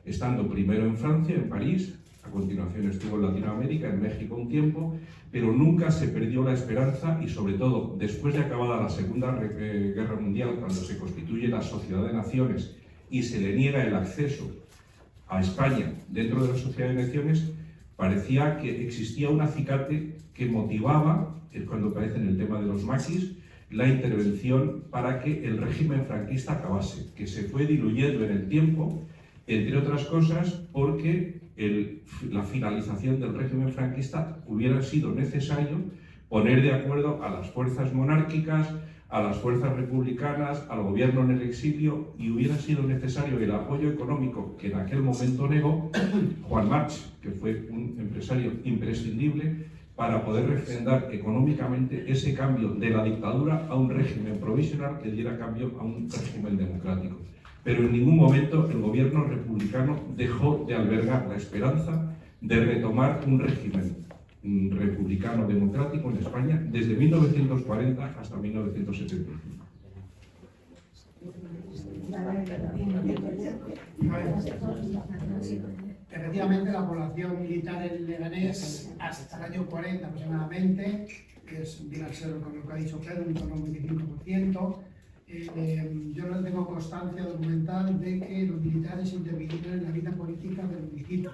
estando primero en Francia, en París, a continuación estuvo en Latinoamérica, en México un tiempo, pero nunca se perdió la esperanza y sobre todo después de acabada la Segunda Guerra Mundial, cuando se constituye la Sociedad de Naciones y se le niega el acceso a España dentro de la Sociedad de Naciones, parecía que existía un acicate que motivaba, es cuando aparece en el tema de los maquis, la intervención para que el régimen franquista acabase, que se fue diluyendo en el tiempo, entre otras cosas porque la finalización del régimen franquista hubiera sido necesario poner de acuerdo a las fuerzas monárquicas, a las fuerzas republicanas, al gobierno en el exilio, y hubiera sido necesario el apoyo económico que en aquel momento negó Juan March, que fue un empresario imprescindible para poder refrendar económicamente ese cambio de la dictadura a un régimen provisional que diera cambio a un régimen democrático. Pero en ningún momento el gobierno republicano dejó de albergar la esperanza de retomar un régimen republicano democrático en España desde 1940 hasta 1975. Efectivamente, la población militar en Leganés hasta el año 40 aproximadamente, que viene a ser con lo que ha dicho Pedro, un torno al 25%. Yo no tengo constancia documental de que los militares intervinieran en la vida política del municipio.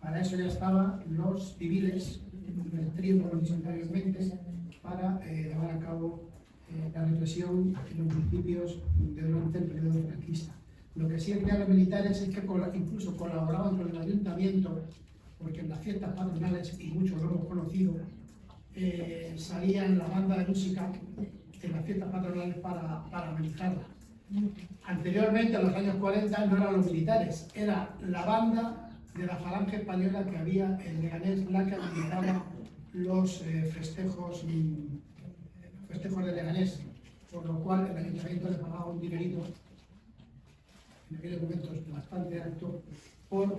Para eso ya estaban los civiles, el trío, como he dicho anteriormente, para llevar a cabo la represión en los municipios durante el periodo franquista. Lo que sí hacían los militares es que incluso colaboraban con el ayuntamiento, porque en las fiestas patronales, y muchos lo hemos conocido, salían la banda de música en las fiestas patronales para amenizarla. Anteriormente, en los años 40, no eran los militares, era la banda de la falange española que había en Leganés, la que amenizaba los festejos de Leganés, por lo cual el ayuntamiento le pagaba un dinerito, en aquellos momentos bastante alto, por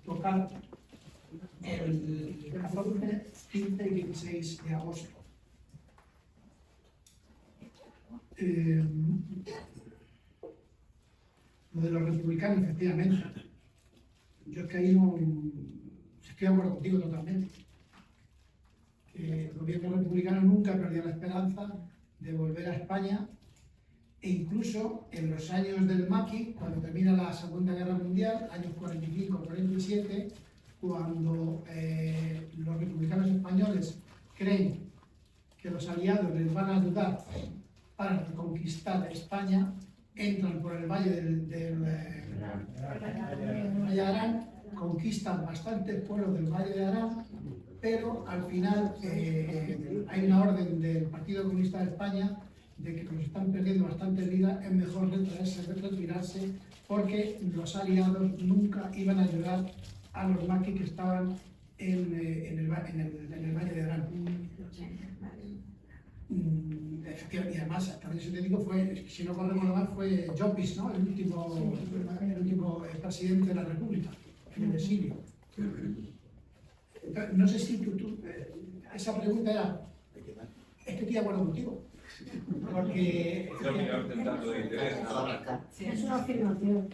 tocar el 14, 15 y 16 de agosto. Lo de los republicanos, efectivamente. Yo es que ahí no estoy de acuerdo contigo totalmente. El gobierno republicano nunca perdió la esperanza de volver a España, e incluso en los años del Maqui, cuando termina la Segunda Guerra Mundial, años 45-47, cuando los republicanos españoles creen que los aliados les van a ayudar para reconquistar España, entran por el valle del Valle de Arán, conquistan bastantes pueblos del Valle de Arán, pero al final hay una orden del Partido Comunista de España de que como se están perdiendo bastantes vidas, es mejor retirarse, porque los aliados nunca iban a ayudar a los maquis que estaban en el Valle de Arán. Efectivamente, y además, también sintético fue, si no recuerdo mal, fue Llopis, ¿no? el último presidente de la República, en el exilio. Entonces, no sé si tú esa pregunta era, es que estoy de acuerdo contigo, porque... Es una afirmación.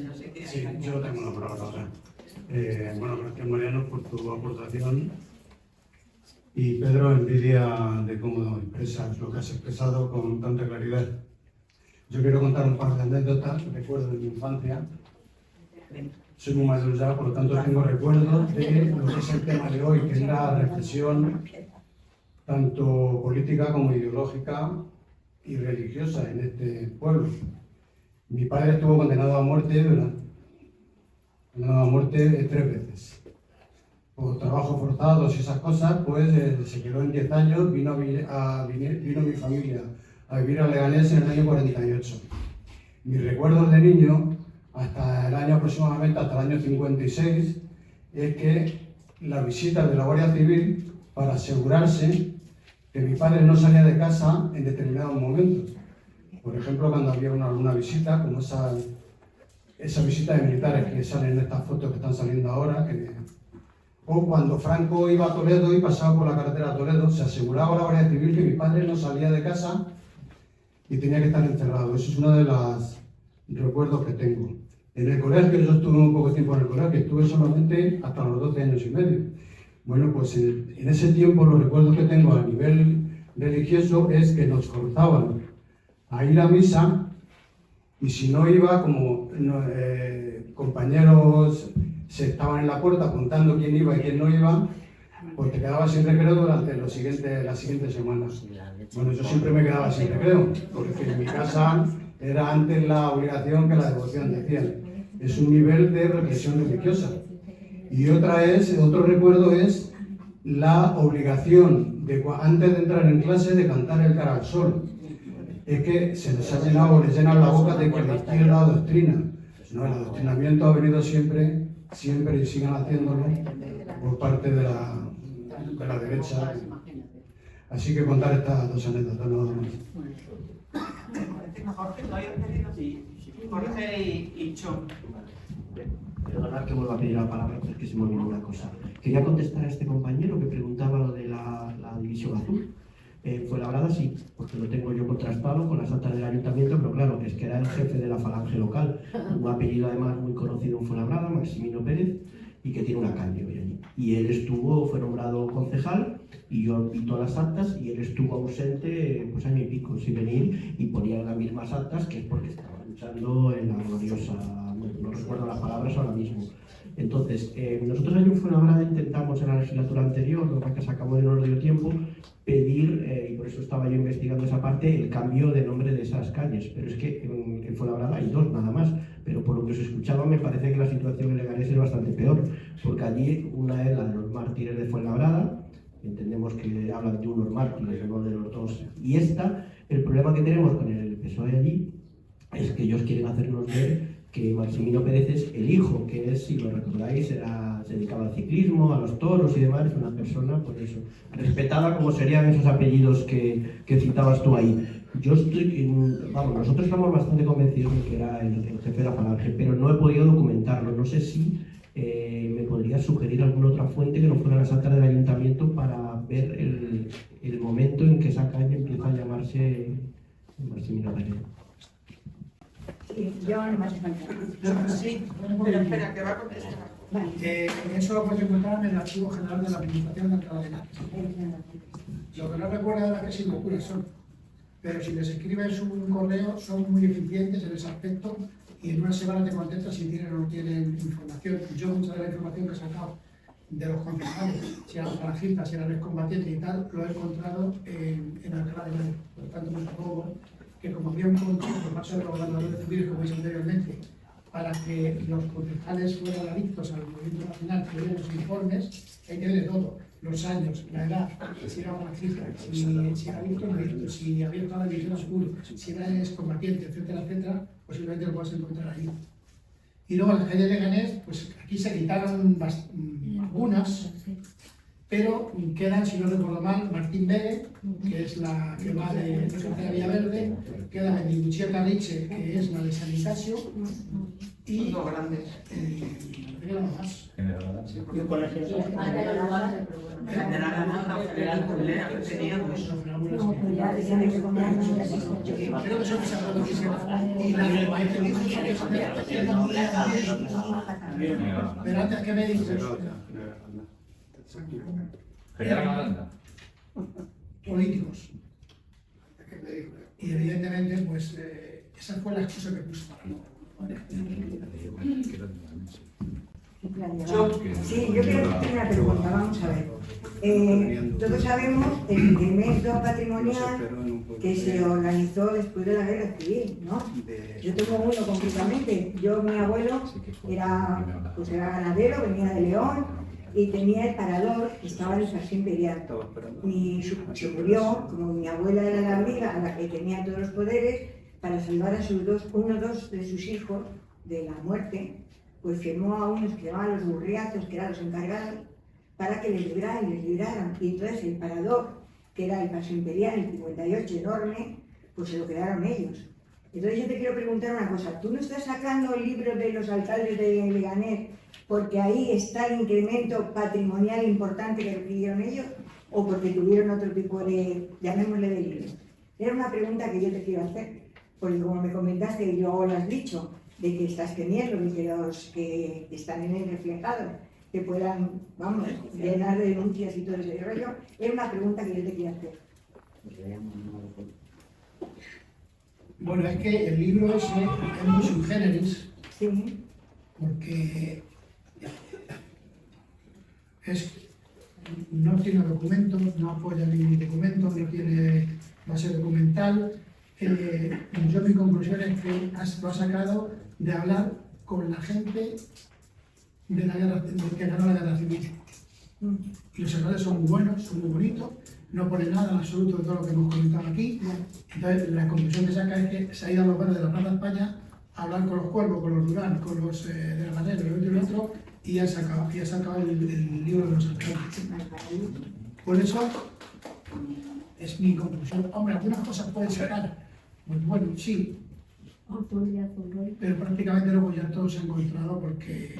No sé qué. Sí, yo tengo una palabra ahora. Bueno, gracias Mariano por tu aportación. Y Pedro, envidia de cómo expresas lo que has expresado con tanta claridad. Yo quiero contar un par de anécdotas que recuerdo de mi infancia. Soy muy mayor ya, por lo tanto tengo recuerdos de lo que es el tema de hoy, que es la represión tanto política como ideológica y religiosa en este pueblo. Mi padre estuvo condenado a muerte, tres veces. Por trabajos forzados y esas cosas, pues se quedó en 10 años, vino mi familia a vivir a Leganés en el año 48. Mis recuerdos de niño, hasta el año aproximadamente, hasta el año 56, es que la visita de la Guardia Civil para asegurarse que mi padre no salía de casa en determinados momentos. Por ejemplo, cuando había alguna visita, como esa visita de militares que salen en estas fotos que están saliendo ahora, O cuando Franco iba a Toledo y pasaba por la carretera a Toledo, se aseguraba la Guardia Civil que mi padre no salía de casa y tenía que estar encerrado. Eso es uno de los recuerdos que tengo. En el colegio, yo estuve un poco de tiempo en el colegio, estuve solamente hasta los 12 años y medio. Bueno, pues en ese tiempo los recuerdos que tengo a nivel religioso es que nos forzaban a ir a misa y si no iba, como compañeros se estaban en la puerta apuntando quién iba y quién no iba, pues te quedabas sin recreo durante las siguientes semanas. Bueno, yo siempre me quedaba sin recreo, porque en mi casa era antes la obligación que la devoción, decían. Es un nivel de represión religiosa. Y otro recuerdo es la obligación de antes de entrar en clase de cantar el cara al sol. Es que se les ha llenado, les llenan la boca de que la izquierda es la doctrina. No, el adoctrinamiento ha venido siempre y sigan haciéndolo por parte de la derecha. Así que contar estas dos anécdotas, nada más. Jorge y Chon. Perdonad que vuelva a pedir la palabra, pero es que se me olvidó una cosa. Quería contestar a este compañero que preguntaba lo de la división azul. Fuenlabrada sí, porque lo tengo yo contrastado con las actas del ayuntamiento, pero claro, es que era el jefe de la falange local, un apellido además muy conocido en Fuenlabrada, Maximino Pérez, y que tiene una calle hoy allí. Y él fue nombrado concejal, y yo vi todas las actas, y él estuvo ausente pues año y pico, sin venir, y ponía las mismas actas, que es porque estaba luchando en la gloriosa, no recuerdo las palabras ahora mismo. Entonces, nosotros allí en Fuenlabrada intentamos en la legislatura anterior, lo que pasa es que se acabó en no nos dio tiempo, pedir, y por eso estaba yo investigando esa parte, el cambio de nombre de esas calles. Pero es que en Fuenlabrada hay dos nada más, pero por lo que os escuchaba me parece que la situación en Leganés es bastante peor, porque allí una es la de los mártires de Fuenlabrada, entendemos que hablan de unos mártires, no de los dos, y esta, el problema que tenemos con el PSOE allí, es que ellos quieren hacernos ver que Maximino Pérez es el hijo, que es, si lo recordáis, se dedicaba al ciclismo, a los toros y demás, es una persona, por eso, respetada como serían esos apellidos que citabas tú ahí. Nosotros estamos bastante convencidos de que era el jefe de la falange, pero no he podido documentarlo. No sé si me podrías sugerir alguna otra fuente que no fuera las actas del ayuntamiento para ver el momento en que esa calle empieza a llamarse Maximino Pérez. Sí, yo no más Sí, pero espera, que va a contestar. Eso lo puedes encontrar en el Archivo General de la Administración de Alcalá de Henares. Lo que no recuerdo ahora qué signaturas son, pero si les escribes un correo son muy eficientes en ese aspecto y en una semana te contestan si tienen o no tienen información. Yo mucha de la información que he sacado de los concejales, si eran falangistas, si eran excombatientes y tal, lo he encontrado en Alcalá de Henares. Por lo tanto, me supongo que como había un consejo por parte de los gobernadores civiles, como he dicho anteriormente, para que los concejales fueran adictos al movimiento nacional, que dieran los informes, hay que ver de todo, los años, la edad, si era falangista, si era adicto o no adicto, si había estado en la división azul, si era excombatiente, etcétera, etcétera, posiblemente lo puedas encontrar ahí. Y luego en la calle de Leganés, pues aquí se quitaron algunas, pero quedan, si no recuerdo mal, Martín Bege, que es la que va de Villaverde, queda Mendibuchía Carriche, que es la de San Ignacio, y dos grandes. Y un colegio. Creo que son esas dos que se y la del maestro dijo pero antes que me dices políticos. Y evidentemente, pues, esa fue la excusa que puse para no. Sí, yo quiero hacer una pregunta, vamos a ver. Todos sabemos el primer plan patrimonial que se organizó después de la guerra civil, ¿no? Yo tengo uno concretamente. Mi abuelo era ganadero, venía de León y tenía el parador que estaba en el Paseo Imperial. Se murió, como mi abuela era la amiga a la que tenía todos los poderes, para salvar a uno o dos de sus hijos de la muerte, pues firmó a unos que llamaban los burriazos, que eran los encargados, para que les libraran. Y entonces el parador, que era el Paseo Imperial, el 58 enorme, pues se lo quedaron ellos. Entonces yo te quiero preguntar una cosa, ¿tú no estás sacando el libro de los alcaldes de Leganés porque ahí está el incremento patrimonial importante que recibieron ellos o porque tuvieron otro tipo de, llamémosle, de libros. Era una pregunta que yo te quiero hacer, porque como me comentaste y luego lo has dicho, de que estás teniendo y que los que están en él reflejados que puedan, vamos, llenar de denuncias y todo ese rollo, era una pregunta que yo te quiero hacer. Bueno, es que el libro es muy sui generis, sí, porque no tiene documentos, no apoya ningún documento, no tiene base documental. Yo mi conclusión es que lo ha sacado de hablar con la gente de la guerra, que ganó la guerra civil. Y los errores son muy buenos, son muy bonitos, no pone nada en absoluto de todo lo que hemos comentado aquí. Entonces, la conclusión que saca es que se ha ido a los barrios de la Plaza España a hablar con los cuervos, con los Durán, con los de la manera, el otro y el otro, y ha sacado el libro de los alcaldes. Por eso, es mi conclusión. Hombre, algunas cosas pueden sacar, pues bueno, sí, pero prácticamente luego ya todo se ha encontrado porque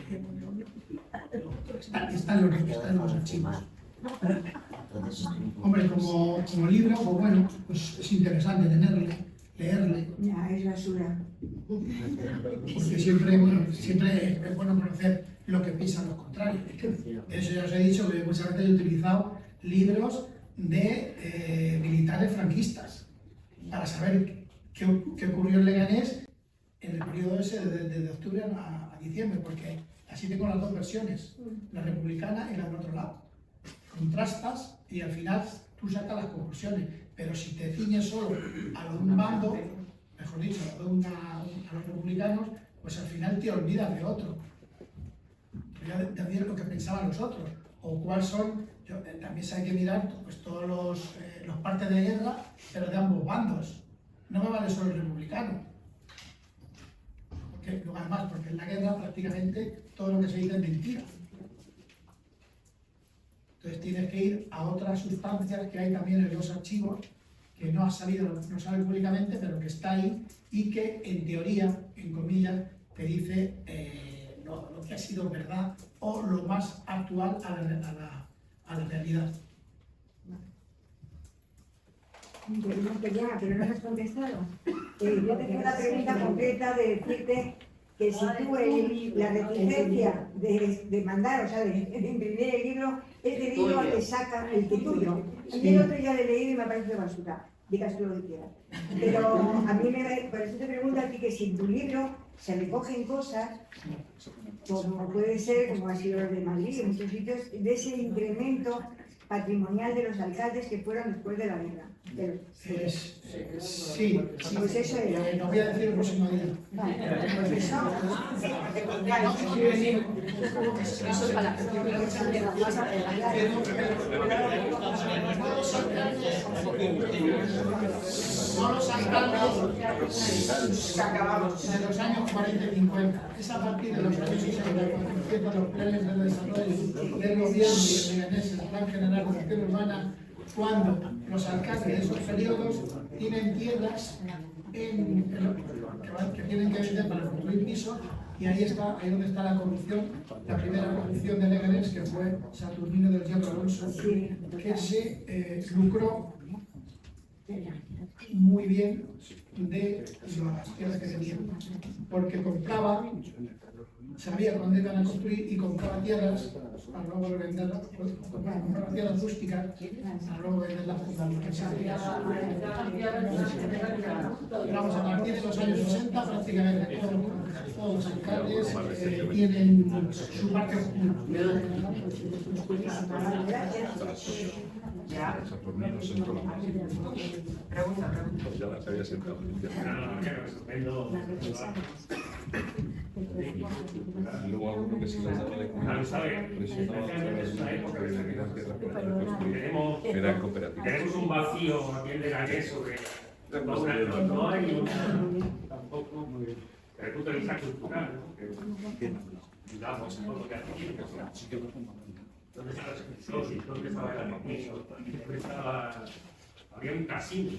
están los archivos. Hombre, como libro, pues bueno, pues es interesante leerle. Ya, es basura. Porque siempre es bueno conocer lo que piensan los contrarios. Eso ya os he dicho, que muchas veces he utilizado libros de militares franquistas para saber qué ocurrió en Leganés en el periodo ese desde octubre a diciembre, porque así tengo las dos versiones, la republicana y la del otro lado. Contrastas y al final tú sacas las conclusiones, pero si te ciñes solo a lo de un bando, mejor dicho, a los republicanos, pues al final te olvidas de otro. Ya miras lo que pensaban los otros, o cuáles son, también se hay que mirar pues, todos los partes de guerra, pero de ambos bandos. No me vale solo el republicano. Además, porque en la guerra prácticamente todo lo que se dice es mentira. Entonces tienes que ir a otras sustancias que hay también en los archivos, que no ha salido, no sale públicamente, pero que está ahí y que en teoría, en comillas, te dice lo que ha sido verdad o lo más actual a la realidad. Ya, pero no me has contestado. Yo tengo una pregunta concreta de decirte que si tú la reticencia de mandar, o sea, de imprimir el libro, es debido a que saca el tuyo. Y el otro ya lo he leído y me parece basura. Digas tú lo que quieras. Pero a mí por eso te pregunto a ti que si en tu libro se recogen cosas, como puede ser, como ha sido el de Madrid, en muchos sitios, de ese incremento patrimonial de los alcaldes que fueron después de la guerra. Sí, pues eso es. Lo voy a decir el próximo día. Vale, pues eso. Eso es para Son los alcaldes de los años 40 y 50. Es a partir de los años 60 cuando empiezan los planes de desarrollo del gobierno y de el Plan General de Acción Urbana, cuando los alcaldes de esos periodos tienen tierras que tienen que vender para construir pisos, y ahí donde está la corrupción, la primera corrupción de Leganés, que fue Saturnino del Hierro Alonso, que se lucró muy bien de las tierras que tenía, porque compraba, sabía dónde iban a construir y compraba tierras para luego venderlas, compraba tierras rústicas para luego venderlas Pero vamos, a partir de los años 60 prácticamente todos los alcaldes tienen su parte Ya las había sentado. Y luego alguno que se les daba de comer, presionaba a una época de la guerra era cooperativa. Tenemos un vacío aquí en Leganés sobre no hay tampoco el punto de vista cultural, ¿no? Que damos todo lo que hacemos. ¿Dónde estaba el escritor? ¿Dónde estaba el arquitecto? ¿Dónde estaba había un casino,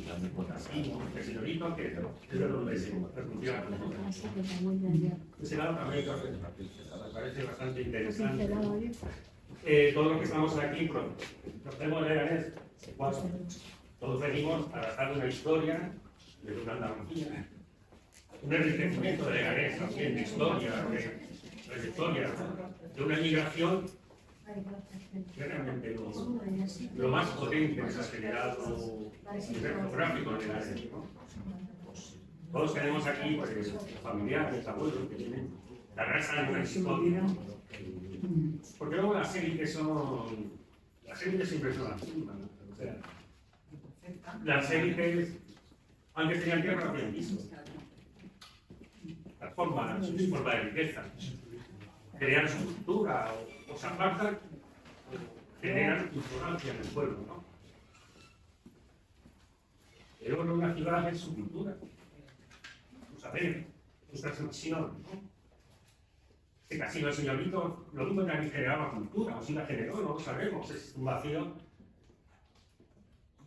el señorito que es de donde se refugiaba. Ese lado también me parece bastante interesante. Todos los que estamos aquí, los tenemos de Leganés, todos venimos adaptando una historia de una Andalucía, un enriquecimiento de Leganés también, de historia, de trayectoria, de una migración que realmente lo más potente que se ha generado a nivel geográfico en Leganés, ¿no? Todos tenemos aquí pues, familiares, abuelos que tienen la raza de una historia. Porque luego las élites siempre son así, ¿no? O sea, las élites, aunque tenían tierra, no habían visto. Las formas, su forma de riqueza, crean su cultura o se apartan, generan ignorancia en el pueblo, ¿no? Pero una ciudad es su cultura, su saber, su transmisión, ¿no? Este casino del señorito, lo único que aquí generaba cultura, o si la generó, no lo sabemos, es un vacío.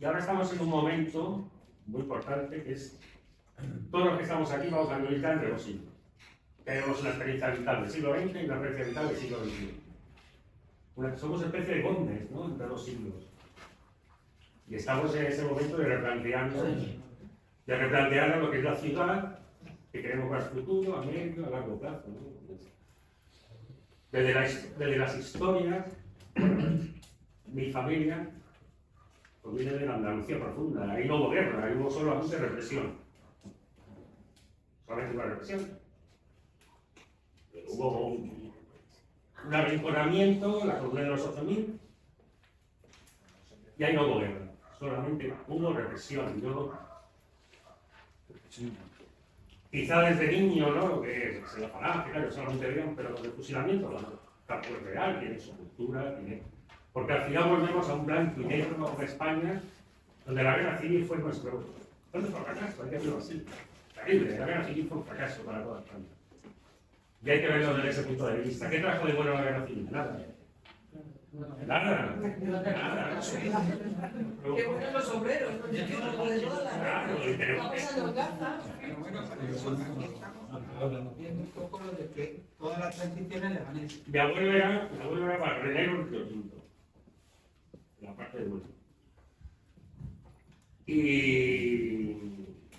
Y ahora estamos en un momento muy importante, que es, todos los que estamos aquí vamos a vivir entre los siglos. Tenemos una experiencia vital del siglo XX y una experiencia vital del siglo XXI. Somos especie de bondes, ¿no?, entre los siglos. Y estamos en ese momento de replantearnos lo que es la ciudad, que queremos más futuro, a medio, a largo plazo, ¿no? Desde las historias, mi familia pues viene de la Andalucía profunda. Ahí no hubo guerra, ahí hubo solo abuso de represión. Solamente una represión. Hubo un arrinconamiento, la columna de los 8000, y ahí no hubo guerra. Solamente hubo represión. Quizá desde niño, ¿no?, que se lo falange, claro, solamente vean, pero el fusilamiento, bueno, tampoco es real, tiene su cultura, porque al final volvemos a un blanco y negro, a una España, donde la guerra civil fue nuestro fracaso, hay que verlo así. Terrible, la guerra civil fue un fracaso para toda España. Y hay que verlo desde ese punto de vista. ¿Qué trajo de bueno la guerra civil? Nada. Nada. Qué buenos los obreros, ¿no? Un poco lo de que todas las transiciones Leganés. Mi abuelo era barrenero en Río Tinto, la parte de Huelva. Y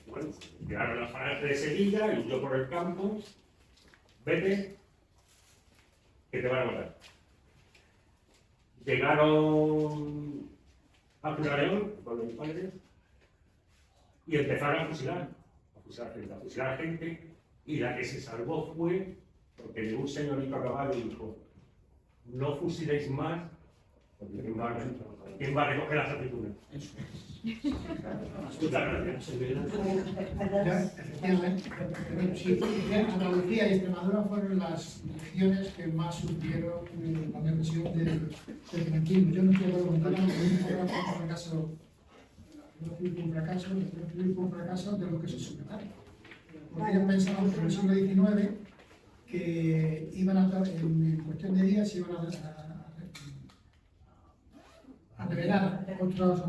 bueno, llegaron las falanges de Sevilla y yo por el campo, vete, que te van a matar. Llegaron a León con mis padres y empezaron a fusilar gente, y la que se salvó fue porque un señorito a caballo dijo: no fusiléis más, porque ¿quién va a recoger las aceitunas? Andalucía y Extremadura fueron las regiones que más sufrieron la represión del franquismo. Yo no estoy de acuerdo con Tala, fue un fracaso de lo que se superaron. Porque ellos pensaban en el siglo XIX que iban en cuestión de días iban a revelar otros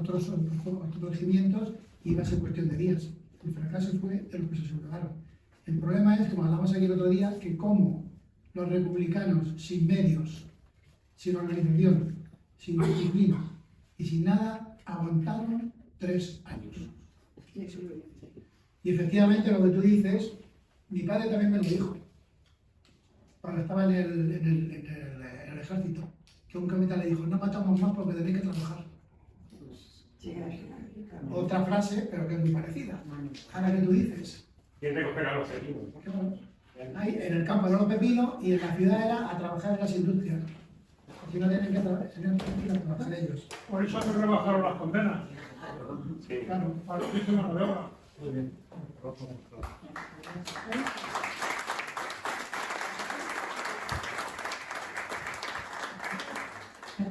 conocimientos y iba a ser cuestión de días. El fracaso fue de lo que se superaron. El problema es, como hablamos aquí el otro día, que como los republicanos, sin medios, sin organización, sin disciplina y sin nada, aguantaron 3 años. Y efectivamente lo que tú dices, mi padre también me lo dijo, cuando estaba en el ejército, que un capitán le dijo: no matamos más porque tenéis que trabajar. Otra frase, pero que es muy parecida. Ahora que tú dices. ¿Quién recogerá los pepinos? Ahí, en el campo eran los pepinos y en la ciudad era a trabajar en las industrias. Porque no tienen que trabajar ellos. Por eso se rebajaron las condenas. Sí. Claro, para los que se mano de obra. Muy bien.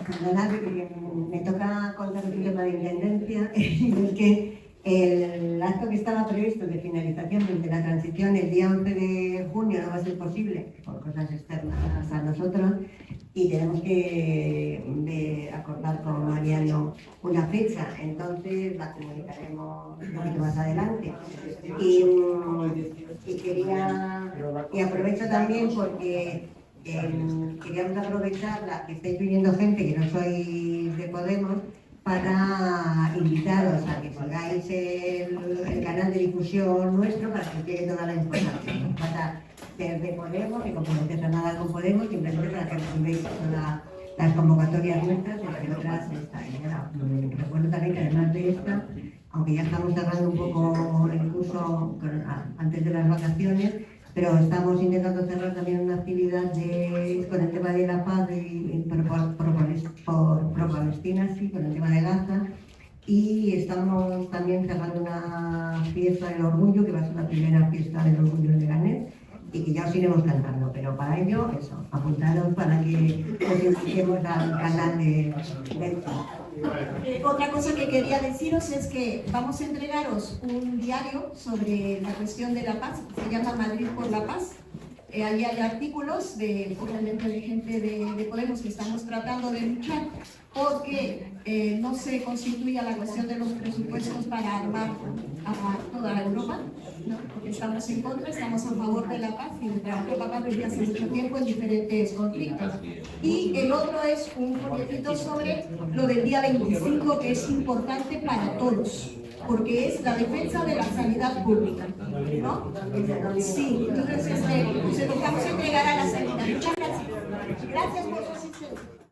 Perdonad, me toca contar un tema de intendencia, y es que el acto que estaba previsto de finalización de la transición el día 11 de junio no va a ser posible por cosas externas a nosotros, y tenemos que acordar con Mariano una fecha, entonces la comunicaremos un poquito más adelante. Y aprovecho también porque queríamos aprovechar que estáis viniendo gente que no sois de Podemos para invitaros a que sigáis el canal de difusión nuestro para que os llegue toda la información. No pasa ser de Podemos ni comprometerse a nada con Podemos, simplemente para que recibáis todas las convocatorias nuestras, entre otras esta. Recuerdo también que además de esta, aunque ya estamos cerrando un poco el curso antes de las vacaciones, pero estamos intentando cerrar también una actividad con el tema de la paz por Palestina, sí, con el tema de Gaza, y estamos también cerrando una fiesta del orgullo, que va a ser la primera fiesta del orgullo en Leganés, y que ya os iremos cantando, pero para ello, eso, apuntaros para que os inscribamos al canal de Otra cosa que quería deciros es que vamos a entregaros un diario sobre la cuestión de la paz, se llama Madrid por la Paz. Ahí hay artículos obviamente de gente de Podemos que estamos tratando de luchar porque no se constituya la cuestión de los presupuestos para armar a toda Europa, ¿no? Porque estamos en contra, estamos a favor de la paz y el trabajo de la paz desde hace mucho tiempo en diferentes conflictos. Y el otro es un folletito sobre lo del día 25, que es importante para todos, porque es la defensa de la sanidad pública, ¿no? Sí, entonces se lo vamos a entregar a la sanidad. Muchas gracias. Gracias por su asistencia.